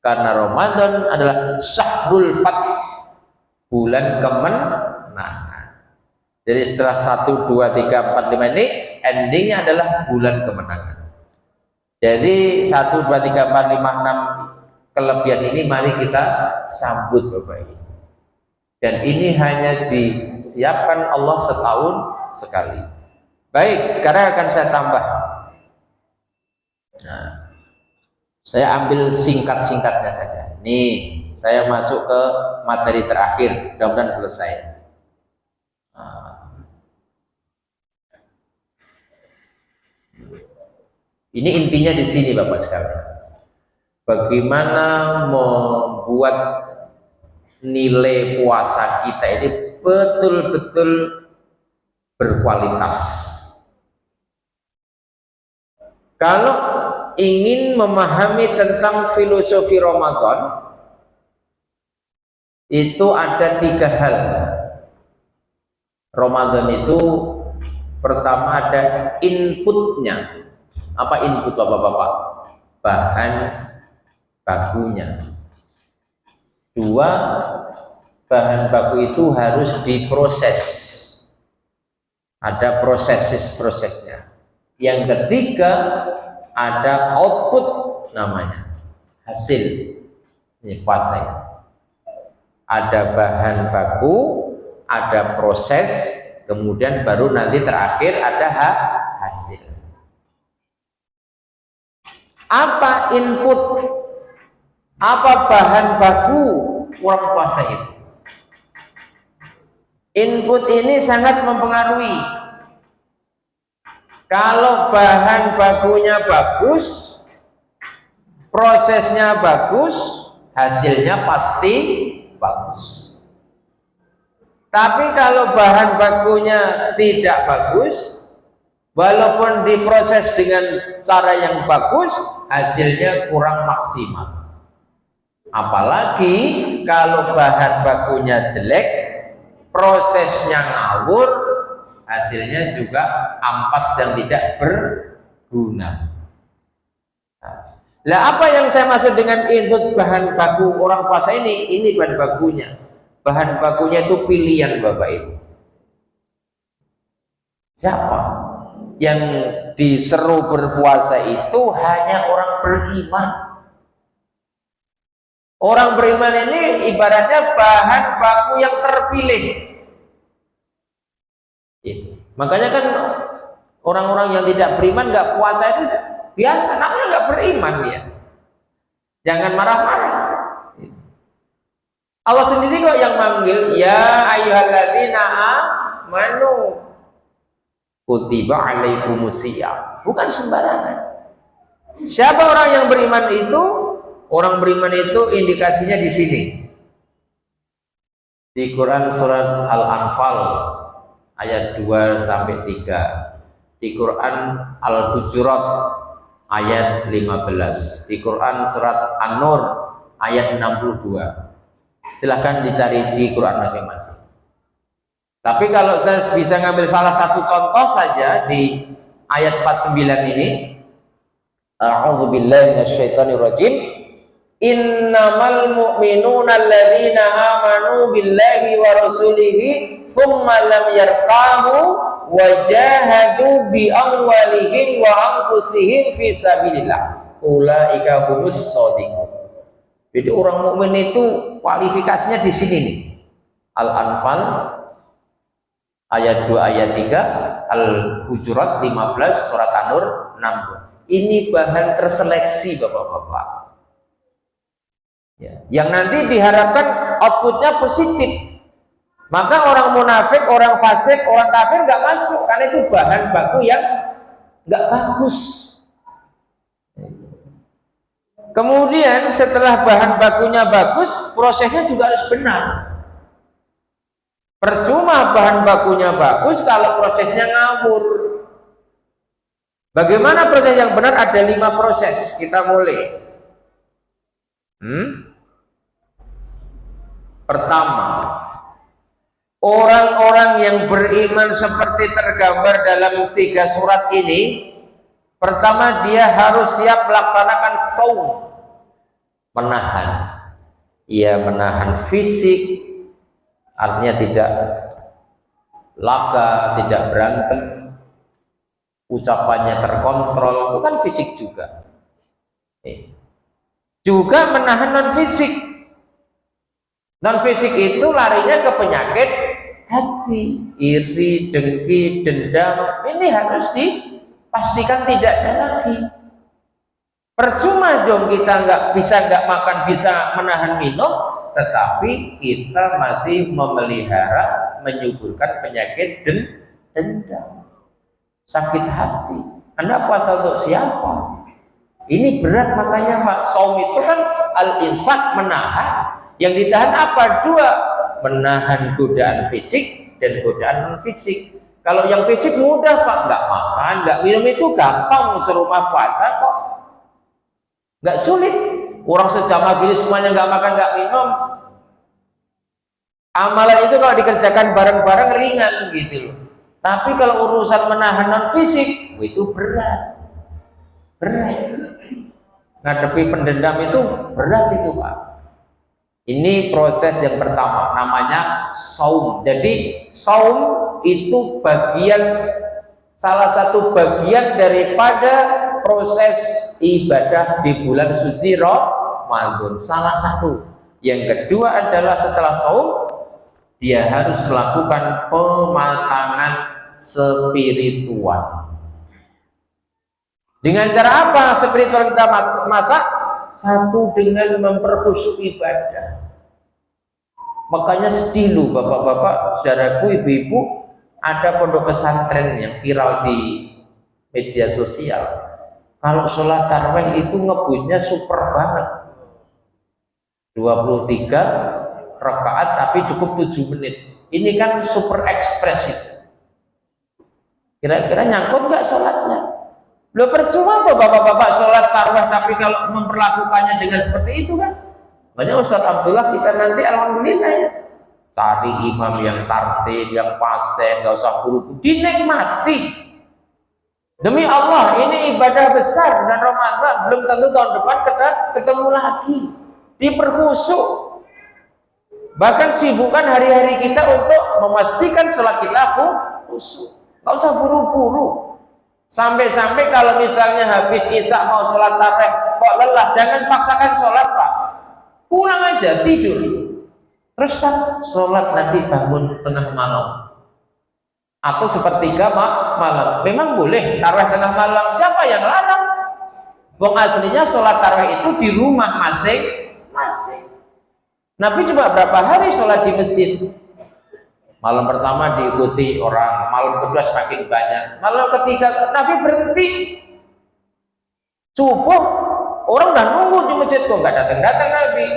karena Ramadan adalah syahrul fath, bulan kemenangan. Jadi setelah 1, 2, 3, 4, 5 ini endingnya adalah bulan kemenangan. Jadi 1, 2, 3, 4, 5, 6 kelebihan ini mari kita sambut Bapak Ibu. Dan ini hanya disiapkan Allah setahun sekali. Baik, sekarang akan saya tambah. Nah, saya ambil singkat-singkatnya saja. Nih, saya masuk ke materi terakhir, mudah-mudahan selesai. Ini intinya di sini Bapak sekalian. Bagaimana membuat nilai puasa kita ini betul-betul berkualitas. Kalau ingin memahami tentang filosofi Ramadan, itu ada 3 hal. Ramadan itu pertama ada inputnya. Apa input Bapak-bapak? Bahan bakunya. 2, bahan baku itu harus diproses. Ada prosesnya. Yang ketiga ada output namanya, hasil. Ini puasa ya. Ada bahan baku, ada proses, kemudian baru nanti terakhir ada hasil. Apa input? Apa bahan baku orang puasa itu? Input ini sangat mempengaruhi. Kalau bahan bakunya bagus, prosesnya bagus, hasilnya pasti bagus. Tapi kalau bahan bakunya tidak bagus, walaupun diproses dengan cara yang bagus, hasilnya kurang maksimal. Apalagi kalau bahan bakunya jelek, prosesnya ngawur, hasilnya juga ampas yang tidak berguna. Nah, apa yang saya maksud dengan input bahan baku orang puasa ini bahan bakunya. Bahan bakunya itu pilihan Bapak Ibu. Siapa yang diseru berpuasa itu hanya orang beriman. Orang beriman ini ibaratnya bahan baku yang terpilih. Makanya kan orang-orang yang tidak beriman nggak puasa itu biasa, namanya nggak beriman ya. Jangan marah-marah. Allah sendiri kok yang manggil, ya ayyuhalladzina amanu kutiba alaikumusiyam. Bukan sembarangan. Siapa orang yang beriman itu? Orang beriman itu indikasinya di sini. Di Quran surat Al-Anfal ayat 2 sampai 3. Di Quran Al-Hujurat ayat 15. Di Quran surat An-Nur ayat 62. Silahkan dicari di Quran masing-masing. Tapi kalau saya bisa ngambil salah satu contoh saja di ayat 49 ini, a'udzubillahi minasyaitonirrajim. Innamal mu'minuna alladzina amanu billahi wa rasulihi thumma lam yarqabu wa jahadu bi amwalihim wa anfusihim fi sabilillah ulaika humus shadiqun. Jadi orang mukmin itu kualifikasinya di sini nih. Al-Anfal ayat 2 ayat 3, Al-Hujurat 15, surat An-Nur 6. Ini bahan terseleksi Bapak-bapak. Ya, yang nanti diharapkan outputnya positif. Maka orang munafik, orang fasik, orang kafir nggak masuk karena itu bahan baku yang nggak bagus. Kemudian setelah bahan bakunya bagus, prosesnya juga harus benar. Percuma bahan bakunya bagus kalau prosesnya ngawur. Bagaimana proses yang benar? Ada 5 proses. Kita mulai. Pertama, orang-orang yang beriman seperti tergambar dalam 3 surat ini, pertama dia harus siap melaksanakan saum, menahan. Ia menahan fisik, artinya tidak laka, tidak berantem, ucapannya terkontrol, itu kan fisik juga. Juga menahan non fisik. Non fisik itu larinya ke penyakit hati, iri, dengki, dendam. Ini harus dipastikan tidak ada lagi. Percuma dong kita nggak makan, bisa menahan minum, tetapi kita masih memelihara, menyuburkan penyakit dendam, sakit hati. Anda puasa untuk siapa? Ini berat, makanya Pak. Saum itu kan al-imsak, menahan. Yang ditahan apa? 2, menahan godaan fisik dan godaan non fisik. Kalau yang fisik mudah Pak, nggak makan, nggak minum itu gampang, serumah puasa kok, nggak sulit. Orang sejamaah gini semuanya nggak makan, nggak minum. Amalan itu kalau dikerjakan bareng-bareng ringan gitu loh. Tapi kalau urusan menahan non fisik, itu berat. Ngadepi pendendam itu berat itu Pak. Ini proses yang pertama, namanya saum. Jadi saum itu salah satu bagian daripada proses ibadah di bulan suci Ramadan. Salah satu. Yang kedua adalah setelah saum, dia harus melakukan pematangan spiritual. Dengan cara apa spiritual kita masak? Satu, dengan memperkhusyuk ibadah. Makanya sedih lu bapak-bapak, saudaraku, ibu-ibu, ada pondok pesantren yang viral di media sosial. Kalau sholat tarawih itu ngebutnya super banget. 23 rakaat tapi cukup 7 menit. Ini kan super ekspresif. Kira-kira nyangkut nggak sholatnya? Lo percuma tuh bapak-bapak sholat tarawih tapi kalau memperlakukannya dengan seperti itu kan Makanya Ustaz Abdullah kita nanti alhamdulillah ya, cari imam yang tartil, yang pasien, nggak usah buru-buru, dinikmati. Demi Allah, ini ibadah besar dan Ramadan belum tentu tahun depan kita ketemu lagi. Diperkhusuk. Bahkan sibukkan hari-hari kita untuk memastikan sholat kita khusyuk. Nggak usah buru-buru. Sampai-sampai kalau misalnya habis isya mau sholat tarawih kok lelah, jangan paksakan sholat Pak. Pulang aja tidur. Terus kan sholat nanti bangun tengah malam atau sepertiga malam. Memang boleh tarawih tengah malam. Siapa yang larang? Wong aslinya sholat tarawih itu di rumah masing-masing. Nabi coba berapa hari sholat di masjid? Malam pertama diikuti orang, malam kedua semakin banyak, malam ketiga Nabi berhenti. Subuh orang udah nunggu di masjid kok nggak datang Nabi.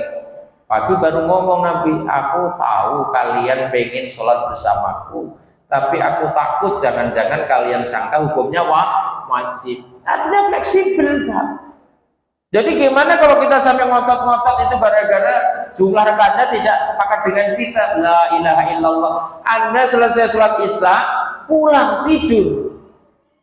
Pagi baru ngomong Nabi, aku tahu kalian pengen sholat bersamaku, tapi aku takut jangan-jangan kalian sangka hukumnya wajib. Artinya fleksibel Pak. Jadi gimana kalau kita sampai ngotot-ngotot itu gara-gara jumlah rakaatnya tidak sepakat dengan kita? La ilaha illallah. Anda selesai sholat isya, pulang tidur.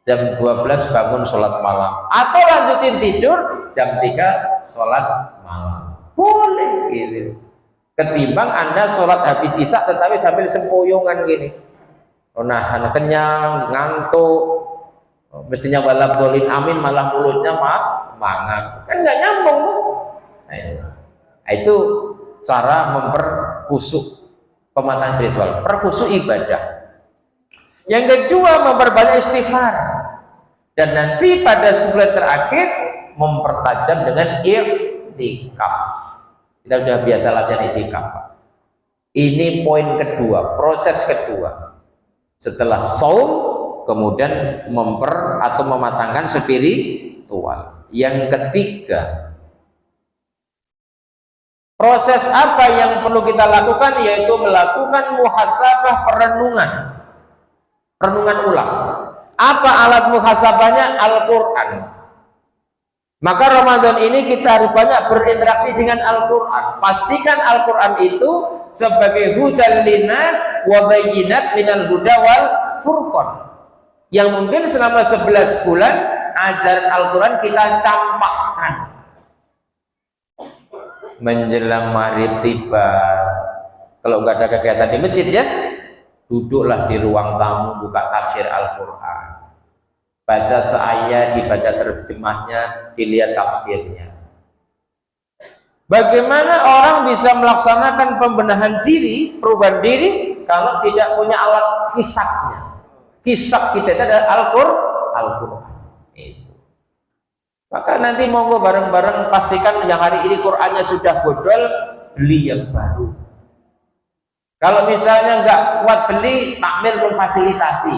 Jam 12 bangun sholat malam. Atau lanjutin tidur, jam 3 sholat malam. Boleh gitu. Ketimbang Anda sholat habis isya tetapi sambil sempoyongan gini. Nahan kenyang, ngantuk. Mestinya walab dolin amin, malah mulutnya mangan, kan nggak nyambung tuh. Nah, itu cara memperkhusuk pematang ritual, perkhusuk ibadah. Yang kedua, memperbanyak istighfar, dan nanti pada sebulan terakhir mempertajam dengan i'tikaf. Kita sudah biasa latihan i'tikaf. Ini poin kedua, proses kedua. Setelah saum, kemudian mematangkan spiritual. Yang ketiga, proses apa yang perlu kita lakukan, yaitu melakukan muhasabah renungan ulang. Apa alat muhasabahnya? Al-Quran. Maka Ramadan ini kita harus banyak berinteraksi dengan Al-Quran. Pastikan Al-Quran itu sebagai hudan linas wa bayyinat minal huda wal furqan, yang mungkin selama 11 bulan ajaran Al-Quran kita campakkan. Menjelang maghrib tiba, kalau nggak ada kegiatan di masjid ya, duduklah di ruang tamu, buka tafsir Al-Quran, baca seayat, dibaca terjemahnya, dilihat tafsirnya. Bagaimana orang bisa melaksanakan pembenahan diri, perubahan diri, kalau tidak punya alat hisabnya? Hisab kita itu adalah Al-Quran. Maka nanti monggo bareng-bareng pastikan yang hari ini Qurannya sudah bodol, beli yang baru. Kalau misalnya nggak kuat beli, takmir memfasilitasi.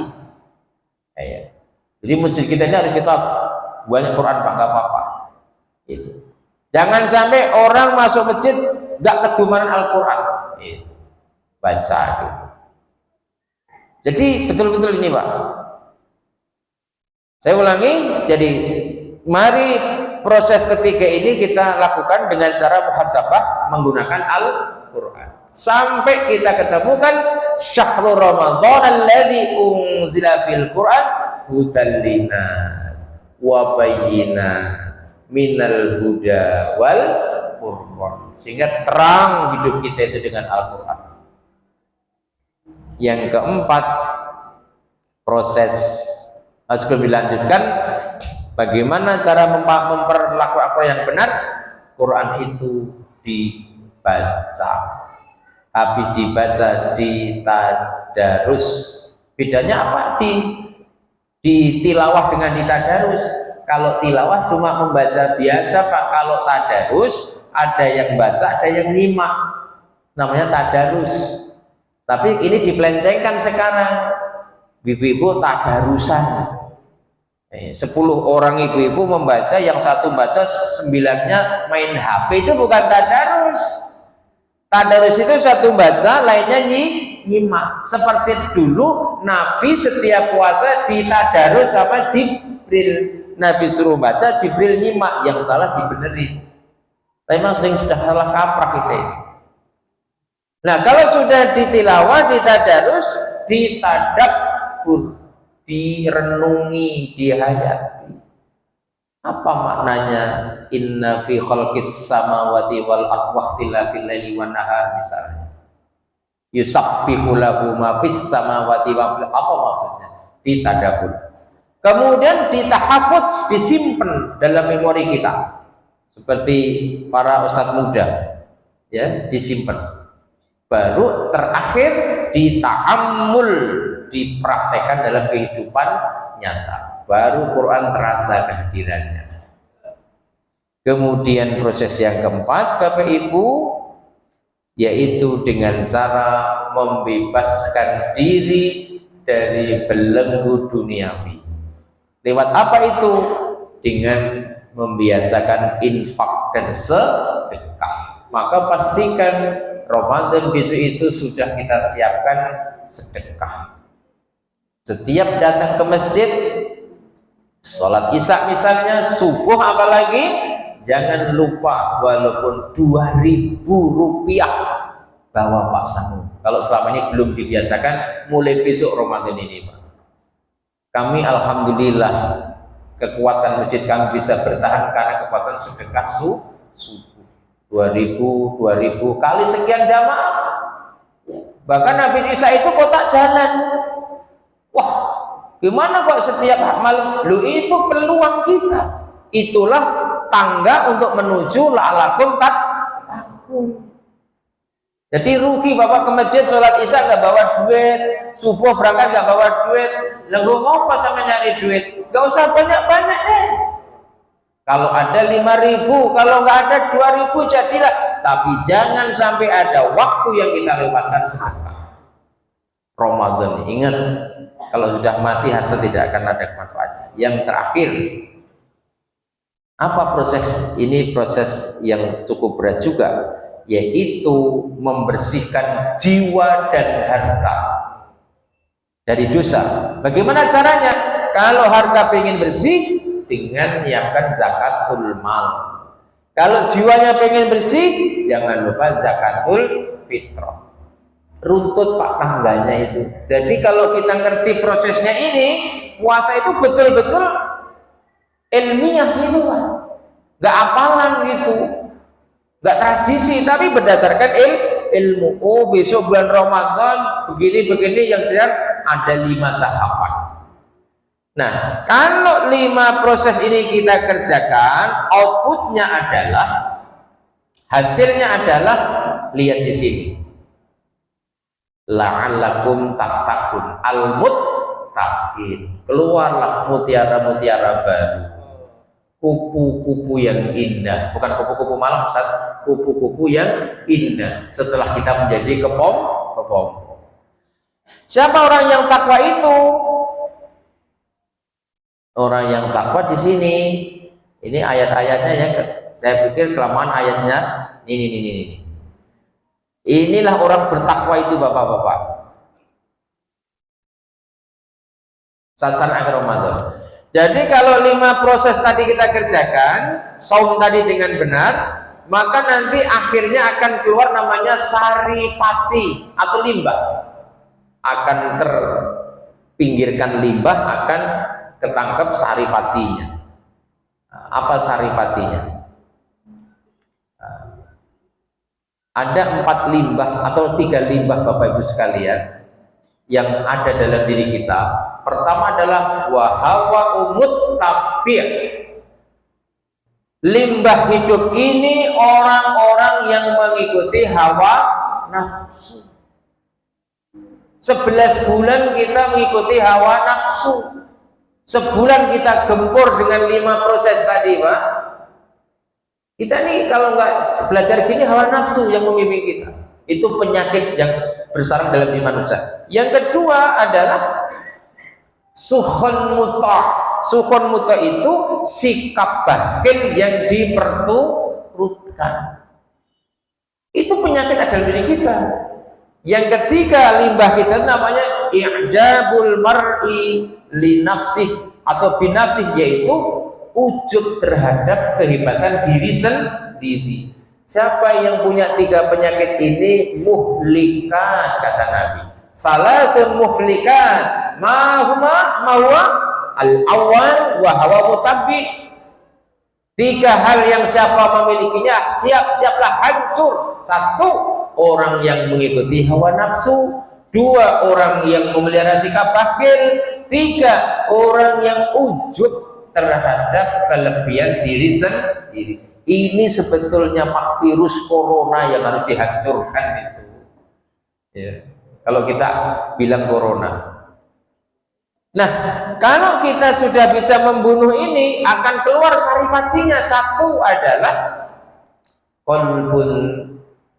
Jadi masjid kita ini harus kita banyak Quran Pak, nggak apa-apa. Jangan sampai orang masuk masjid nggak kedumaran Al-Quran. Baca gitu. Jadi betul-betul ini Pak. Saya ulangi, jadi mari proses ketiga ini kita lakukan dengan cara muhasabah menggunakan Al-Quran. Sampai kita ketemukan syahrul Ramadan alladzi unzila fil Quran hudan linnas wa bayyinat minal huda wal furqan. Sehingga terang hidup kita itu dengan Al-Quran. Yang keempat, proses sebelum dilanjutkan, bagaimana cara memperlakukan apa yang benar? Quran itu dibaca, habis dibaca ditadarus. Bedanya apa? Di tilawah dengan ditadarus. Kalau tilawah cuma membaca biasa Pak, kalau tadarus ada yang baca, ada yang nyimak, namanya tadarus. Tapi ini dipelencengkan sekarang, ibu-ibu tadarusan. 10 orang ibu-ibu membaca, yang satu baca, 9-nya main HP, itu bukan tadarus. Tadarus itu satu baca, lainnya nyimak. Seperti dulu Nabi setiap puasa ditadarus sama Jibril. Nabi suruh baca, Jibril nyimak, yang salah dibenerin. Tapi masing sudah salah kaprah kita ini. Nah, kalau sudah ditilawah, ditadarus, ditadabbur, direnungi, dihayati. Apa maknanya inna fi khalqis samawati wal ardi wa ikhtilafil laili wan nahar misalnya. Yusabbihu lahu ma fis samawati wa fil, apa maksudnya? Ditadabbur. Kemudian ditahafudz, disimpan dalam memori kita. Seperti para ustadz muda, ya, disimpan. Baru terakhir dita'ammul, dipraktekkan dalam kehidupan nyata. Baru Quran terasa kehadirannya. Kemudian proses yang keempat, Bapak Ibu, yaitu dengan cara membebaskan diri dari belenggu duniawi. Lewat apa itu? Dengan membiasakan infak dan sedekah. Maka pastikan Ramadan besok itu sudah kita siapkan sedekah. Setiap datang ke masjid, sholat isya misalnya, subuh apalagi, jangan lupa walaupun 2.000 rupiah bawa Pak Samu. Kalau selama ini belum dibiasakan, mulai besok Ramadan ini Pak. Kami alhamdulillah kekuatan masjid kami bisa bertahan karena kekuatan sedekah subuh. 2.000 kali sekian jamaah. Bahkan habis isya itu kotak jalan. Wah, gimana kok setiap malam? Lu itu peluang kita. Itulah tangga untuk menuju la'alakum tattaqun. Jadi rugi Bapak ke masjid sholat isya nggak bawa duit, subuh berangkat nggak bawa duit, lalu ngapa sama nyari duit? Nggak usah banyak-banyak deh. Kalau ada 5.000, kalau nggak ada 2.000 jadilah. Tapi jangan sampai ada waktu yang kita lewatkan sedekah. Ramadan, ingat, kalau sudah mati harta tidak akan ada manfaatnya. Yang terakhir, apa proses ini? Proses yang cukup berat juga, yaitu membersihkan jiwa dan harta dari dosa. Bagaimana caranya? Kalau harta pengen bersih, dengan menyiapkan zakatul mal. Kalau jiwanya pengen bersih, jangan lupa zakatul fitrah. Runtut Pak tangganya itu. Jadi kalau kita ngerti prosesnya ini, puasa itu betul-betul ilmiah gitu Pak. Gak apalan gitu, gak tradisi, tapi berdasarkan ilmu. Oh, besok bulan Ramadan begini-begini, yang biar ada 5 tahapan. Nah, kalau 5 proses ini kita kerjakan, outputnya adalah, hasilnya adalah, lihat di sini, la'allakum tattaqun, al-muttaqin, keluarlah mutiara-mutiara baru, kupu-kupu yang indah, bukan kupu-kupu malam Ustaz, kupu-kupu yang indah setelah kita menjadi kepompong. Siapa orang yang takwa itu? Orang yang takwa di sini, ini ayat-ayatnya ya, saya pikir kelamaan ayatnya. Ini. Inilah orang bertakwa itu Bapak-bapak. Sasaran akhir Ramadan. Jadi kalau 5 proses tadi kita kerjakan, saum tadi dengan benar, maka nanti akhirnya akan keluar namanya saripati atau limbah. Akan terpinggirkan limbah, akan ketangkep saripatinya. Apa saripatinya? Ada 4 limbah atau 3 limbah Bapak Ibu sekalian yang ada dalam diri kita. Pertama adalah wahawa umut tabir. Limbah hidup ini orang-orang yang mengikuti hawa nafsu. 11 bulan kita mengikuti hawa nafsu. Sebulan kita gempur dengan 5 proses tadi Pak. Kita nih kalau nggak belajar gini, hawa nafsu yang memimpin kita. Itu penyakit yang bersarang dalam diri manusia. Yang kedua adalah sukhon muta. Sukhon muta itu sikap bakhil yang diperturutkan. Itu penyakit ada dalam diri kita. Yang ketiga limbah kita namanya i'jabul mar'i li nafsih atau binafsih, yaitu ujub terhadap kehebatan diri sendiri. Siapa yang punya 3 penyakit ini muhlikat, kata Nabi. Salatun muhlikat, mahwa al-awwal wa hawa mutabbi. 3 hal yang siapa memilikinya siap-siaplah hancur. 1, orang yang mengikuti hawa nafsu. 2, orang yang memelihara sikap bakhil. 3, orang yang ujub terhadap kelebihan diri sendiri. Ini sebetulnya Pak virus corona yang harus dihancurkan itu. Ya. Kalau kita bilang corona. Nah, kalau kita sudah bisa membunuh ini, akan keluar saripatinya. 1 adalah qalbun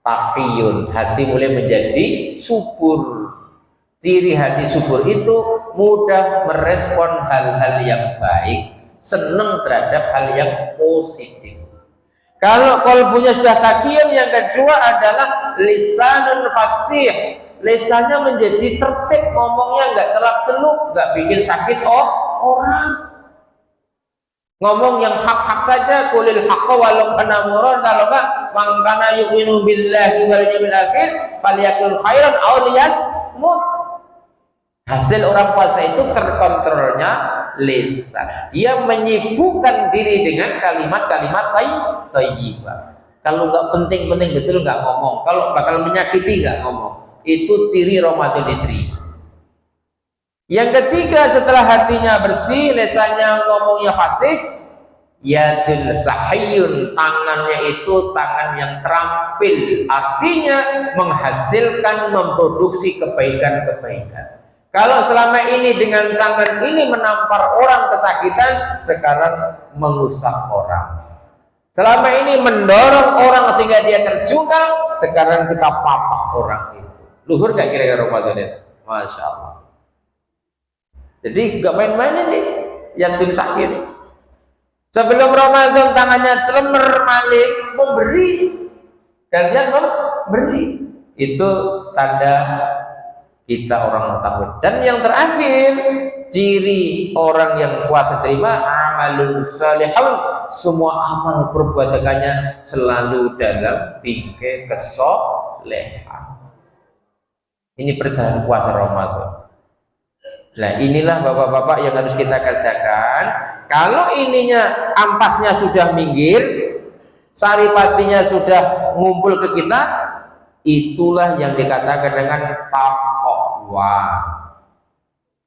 taqiyun, hati mulai menjadi subur. Ciri hati subur itu mudah merespon hal-hal yang baik, senang terhadap hal yang positif. Kalau kalbunya sudah taqiyun, yang kedua adalah lisanun fasih. Lisannya menjadi tertib, ngomongnya nggak celak-celuk, nggak bikin sakit orang. Ngomong yang hak-hak saja, qulil haqqa walau kana murran. Kalau enggak, man kana yu'minu billahi wal yawmil akhir falyakul khairan aw liyasmut. Hasil orang puasa itu terkontrolnya lisan. Dia menyibukkan diri dengan kalimat-kalimat thayyibah. Kalau nggak penting-penting betul nggak ngomong. Kalau bakal menyakiti nggak ngomong. Itu ciri Ramadan diterima. Yang ketiga, setelah hatinya bersih, lisannya ngomongnya fasih, yadul sahiyun, tangannya itu tangan yang terampil, artinya menghasilkan, memproduksi kebaikan-kebaikan. Kalau selama ini dengan tangan ini menampar orang kesakitan, sekarang mengusap orang. Selama ini mendorong orang sehingga dia terjungkal, sekarang kita papak orang itu. Luhur gak kira-kira Ramadan itu? Masya Allah. Jadi gak main-main nih yang tim sakit. Sebelum Ramadan tangannya celemer malik, memberi, dan dia memberi. Itu tanda kita orang takut. Dan yang terakhir, ciri orang yang puasa terima, amalun salihun, semua amal perbuatannya selalu dalam bingkai kesolehan. Ini perjalanan puasa Ramadan. Nah, inilah bapak-bapak yang harus kita kerjakan. Kalau ininya ampasnya sudah minggir, saripatinya sudah ngumpul ke kita, itulah yang dikatakan dengan taqwa.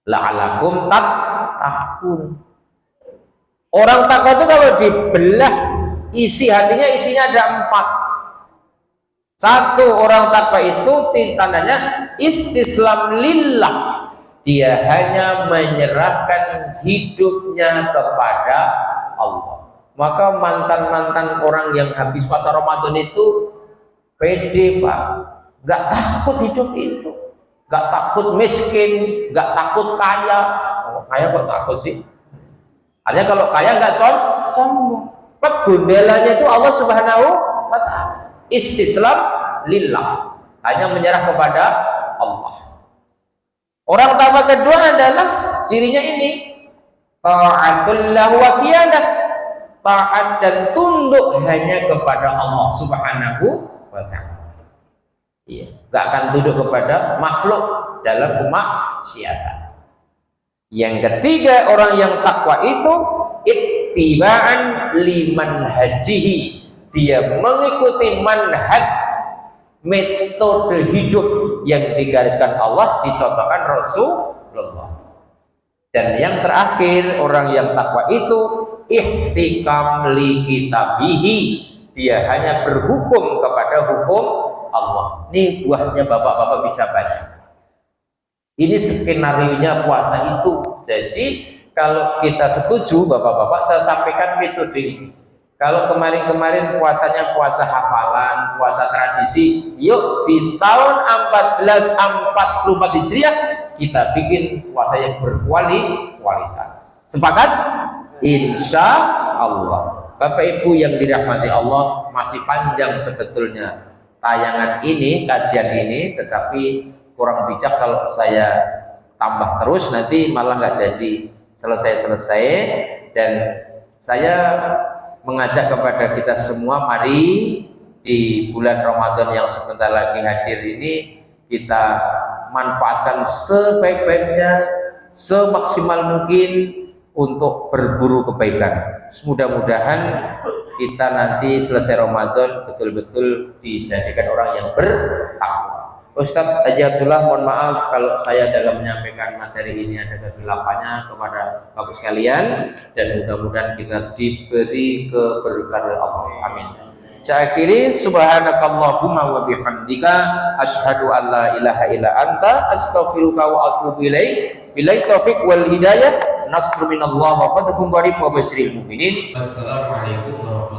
La'alakum tattaqun. Orang takwa itu kalau dibelah isi hatinya, isinya ada 4. 1, orang takwa itu tandanya istislam lillah. Dia hanya menyerahkan hidupnya kepada Allah. Maka mantan-mantan orang yang habis puasa Ramadan itu pede, Pak. Gak takut hidup itu. Gak takut miskin, gak takut kaya. Oh, kaya kok takut sih? Artinya kalau kaya gak sombong. Pegundalanya itu Allah Subhanahu wa ta'ala. Istislam lillah, hanya menyerah kepada Allah. Orang takwa kedua adalah cirinya ini, ta'atullah wa qiyadah, taat dan tunduk hanya kepada Allah Subhanahu wa ta'ala. Iya, gak akan tunduk kepada makhluk dalam kemaksiatan. Yang ketiga, orang yang takwa itu ittiba'an liman hajihi. Dia mengikuti manhaj, metode hidup yang digariskan Allah, dicontohkan Rasulullah. Dan yang terakhir, orang yang takwa itu ihtikam li kitabihi. Dia hanya berhukum kepada hukum Allah. Ini buahnya bapak-bapak bisa baca. Ini skenarionya puasa itu. Jadi kalau kita setuju, bapak-bapak, saya sampaikan metode ini. Kalau kemarin-kemarin puasanya puasa hafalan, puasa tradisi, yuk di tahun 1444 Hijriah kita bikin puasa yang berkualitas. Sepakat? Insya Allah. Bapak Ibu yang dirahmati Allah, masih panjang sebetulnya tayangan ini, kajian ini, tetapi kurang bijak kalau saya tambah terus, nanti malah nggak jadi selesai-selesai. Dan saya mengajak kepada kita semua, mari di bulan Ramadan yang sebentar lagi hadir ini kita manfaatkan sebaik-baiknya, semaksimal mungkin untuk berburu kebaikan. Mudah-mudahan kita nanti selesai Ramadan betul-betul dijadikan orang yang bertakwa. Ustadz Haji Abdullah, mohon maaf kalau saya dalam menyampaikan materi ini ada kesilapannya kepada Bapak sekalian, dan mudah-mudahan kita diberi keberkahan Allah. Amin. Saya akhiri, subhanakallahumma wa bihamdika asyhadu an la ilaha illa anta astaghfiruka wa atubu ilaik. Billahi taufiq wal hidayah. Nasrun minallah wa fadlun qarib wa basyiril mu'minin. Assalamualaikum warahmatullahi wabarakatuh.